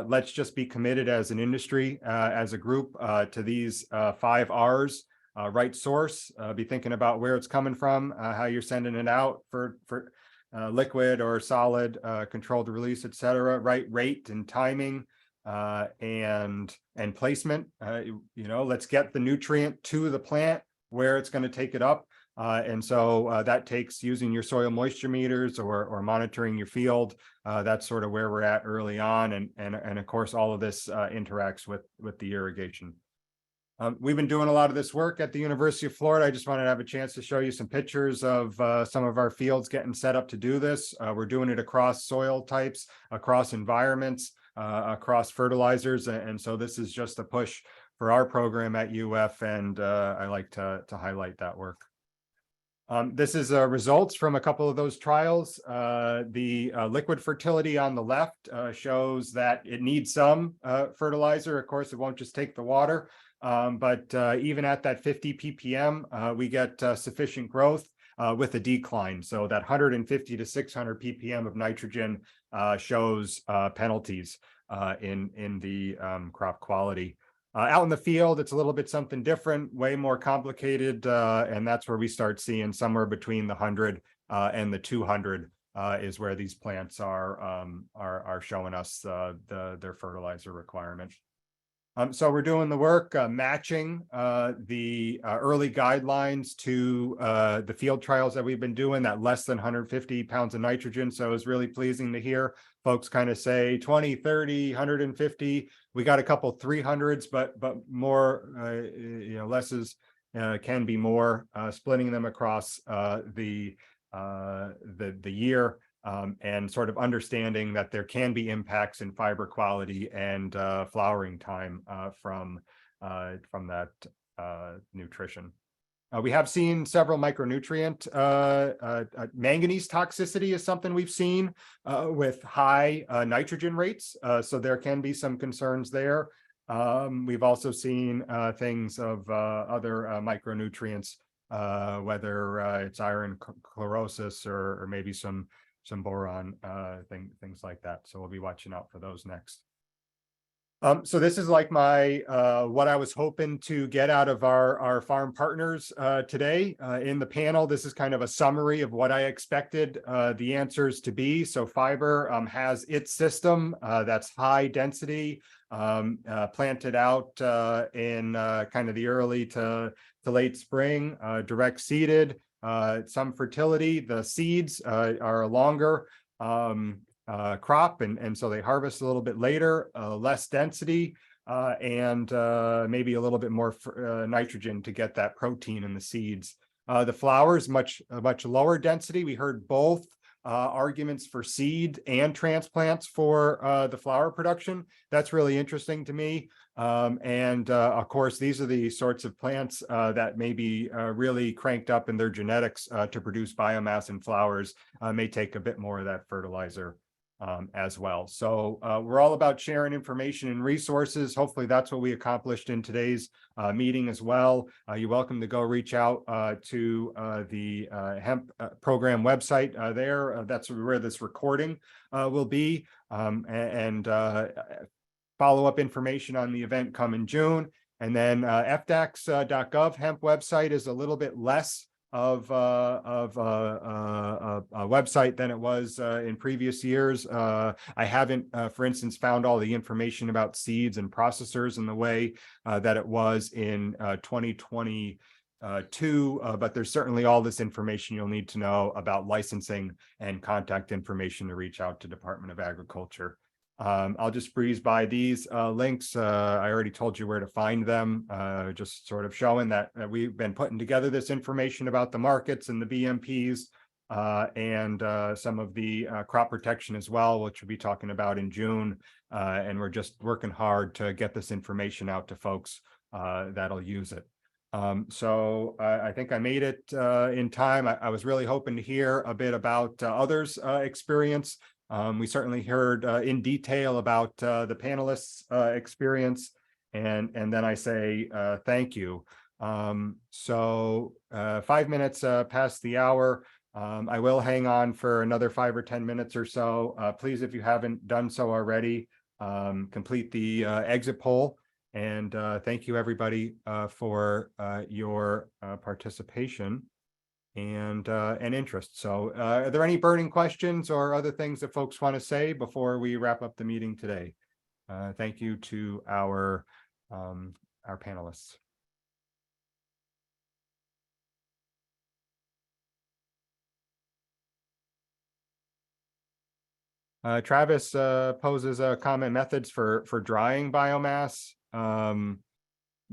Let's just be committed as an industry, as a group, to these 5 R's. Right source, be thinking about where it's coming from, how you're sending it out for liquid or solid, controlled release, et cetera. Right rate and timing, and placement. Let's get the nutrient to the plant where it's going to take it up. And so that takes using your soil moisture meters or monitoring your field. That's sort of where we're at early on. And of course, all of this interacts with the irrigation. We've been doing a lot of this work at the University of Florida. I just wanted to have a chance to show you some pictures of some of our fields getting set up to do this. We're doing it across soil types, across environments, across fertilizers. And so this is just a push for our program at UF, and I like to highlight that work. This is results from a couple of those trials. The liquid fertility on the left shows that it needs some fertilizer. Of course, it won't just take the water, but even at that 50 ppm, we get sufficient growth with a decline. So that 150 to 600 ppm of nitrogen shows penalties in the crop quality. Out in the field, it's a little bit something different, way more complicated, and that's where we start seeing somewhere between the 100 and the 200 is where these plants are showing us their fertilizer requirement. So we're doing the work, matching the early guidelines to the field trials that we've been doing, that less than 150 pounds of nitrogen. So it's really pleasing to hear folks kind of say 20, 30, 150. We got a couple 300s, but more, less is can be more, splitting them across the year. And sort of understanding that there can be impacts in fiber quality and flowering time from that nutrition. We have seen several micronutrient manganese toxicity is something we've seen with high nitrogen rates. So there can be some concerns there. We've also seen things of other micronutrients, whether it's iron chlorosis or maybe some boron, things like that. So we'll be watching out for those next. So this is like my what I was hoping to get out of our farm partners today in the panel. This is kind of a summary of what I expected the answers to be. So fiber has its system that's high density, planted out in kind of the early to late spring, direct seeded. Some fertility. The seeds are a longer crop, and so they harvest a little bit later, less density, and maybe a little bit more nitrogen to get that protein in the seeds. The flowers, much lower density. We heard both arguments for seed and transplants for the flower production. That's really interesting to me. And of course, these are the sorts of plants that may be really cranked up in their genetics to produce biomass in flowers, may take a bit more of that fertilizer as well. So we're all about sharing information and resources. Hopefully that's what we accomplished in today's meeting as well. You're welcome to go reach out to the Hemp program website there. That's where this recording will be. And follow-up information on the event come in June. And then fdacs.gov Hemp website is a little bit less of a website than it was in previous years. I haven't, for instance, found all the information about seeds and processors in the way that it was in 2022, but there's certainly all this information you'll need to know about licensing and contact information to reach out to Department of Agriculture. I'll just breeze by these links. I already told you where to find them, just sort of showing that we've been putting together this information about the markets and the BMPs and some of the crop protection as well, which we'll be talking about in June. And we're just working hard to get this information out to folks that'll use it. So I think I made it in time. I was really hoping to hear a bit about others' experience. We certainly heard in detail about the panelists' experience, and then I say thank you. 5 minutes past the hour. I will hang on for another 5 or 10 minutes or so. Please, if you haven't done so already, complete the exit poll. And thank you, everybody, for your participation and interest. So are there any burning questions or other things that folks want to say before we wrap up the meeting today? Thank you to our panelists. Travis poses a comment: methods for drying biomass.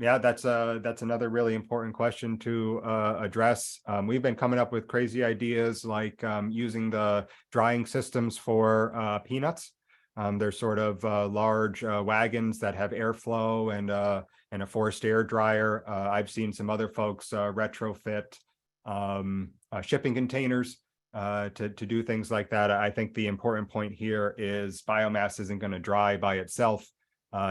Yeah, that's another really important question to address. We've been coming up with crazy ideas like using the drying systems for peanuts. They're sort of large wagons that have airflow and a forced air dryer. I've seen some other folks retrofit shipping containers to do things like that. I think the important point here is biomass isn't going to dry by itself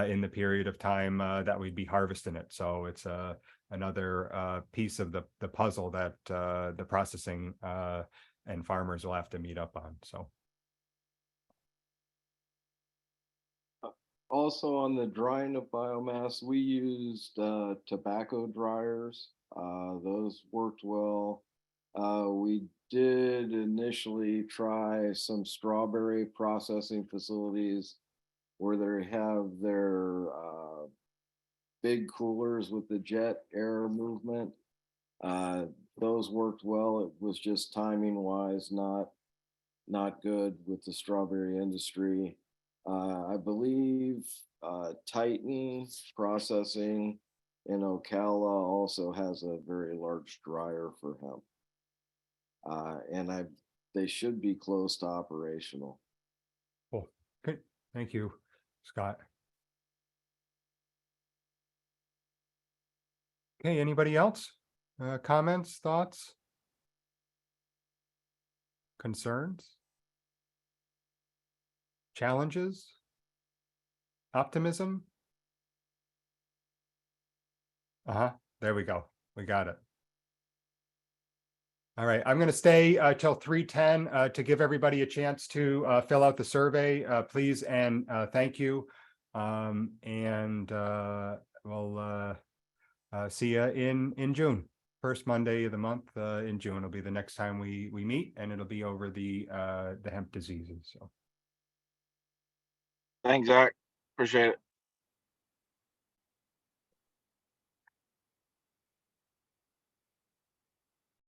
in the period of time that we'd be harvesting it. So it's another piece of the puzzle that the processing and farmers will have to meet up on. So. Also on the drying of biomass, we used tobacco dryers. Those worked well. We did initially try some strawberry processing facilities where they have their big coolers with the jet air movement. Those worked well. It was just timing wise, not good with the strawberry industry. I believe Titan Processing in Ocala also has a very large dryer for hemp. And they should be close to operational. Cool. Okay. Thank you, Scott. Okay, anybody else? Comments, thoughts, concerns, challenges, optimism? There we go. We got it. All right, I'm going to stay till 3:10 to give everybody a chance to fill out the survey, please, and thank you. And we'll see you in June. First Monday of the month in June will be the next time we meet, and it'll be over the hemp diseases. So. Thanks, Zach. Appreciate it.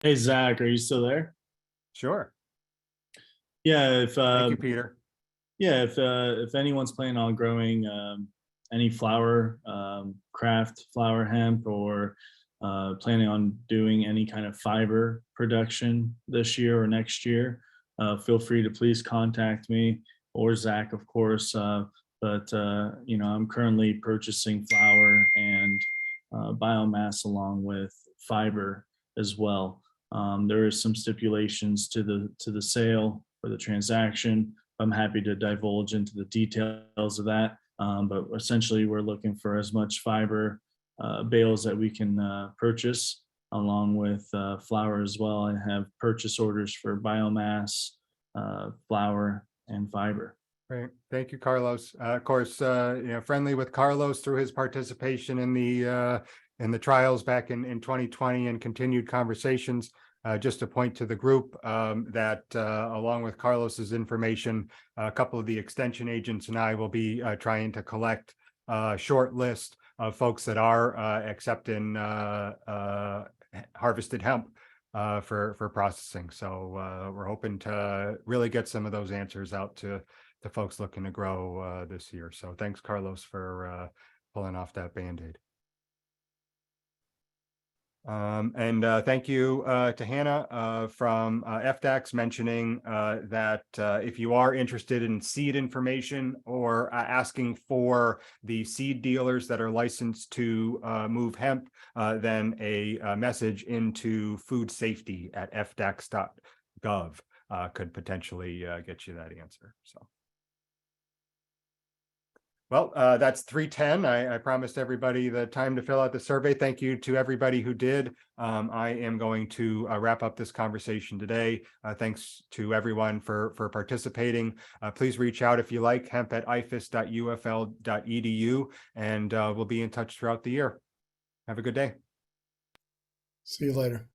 Hey, Zach, are you still there? Sure. Yeah, Thank you, Peter. Yeah, if anyone's planning on growing any flower, craft flower hemp, or planning on doing any kind of fiber production this year or next year, feel free to please contact me or Zach, of course. But I'm currently purchasing flower and biomass along with fiber as well. There is some stipulations to the sale for the transaction. I'm happy to divulge into the details of that. But essentially, we're looking for as much fiber bales that we can purchase, along with flour as well. I have purchase orders for biomass, flour, and fiber. Great. Thank you, Carlos. Of course, friendly with Carlos through his participation in the trials back in 2020 and continued conversations. Just to point to the group that along with Carlos's information, a couple of the extension agents and I will be trying to collect a short list of folks that are accepting harvested hemp for processing. So we're hoping to really get some of those answers out to the folks looking to grow this year. So thanks, Carlos, for pulling off that Band-Aid. And thank you to Hannah from FDAX mentioning that if you are interested in seed information or asking for the seed dealers that are licensed to move hemp, then a message into food safety at fdax.gov could potentially get you that answer. So. Well, that's 3:10. I promised everybody the time to fill out the survey. Thank you to everybody who did. I am going to wrap up this conversation today. Thanks to everyone for participating. Please reach out if you like, hemp@ifas.ufl.edu, and we'll be in touch throughout the year. Have a good day. See you later.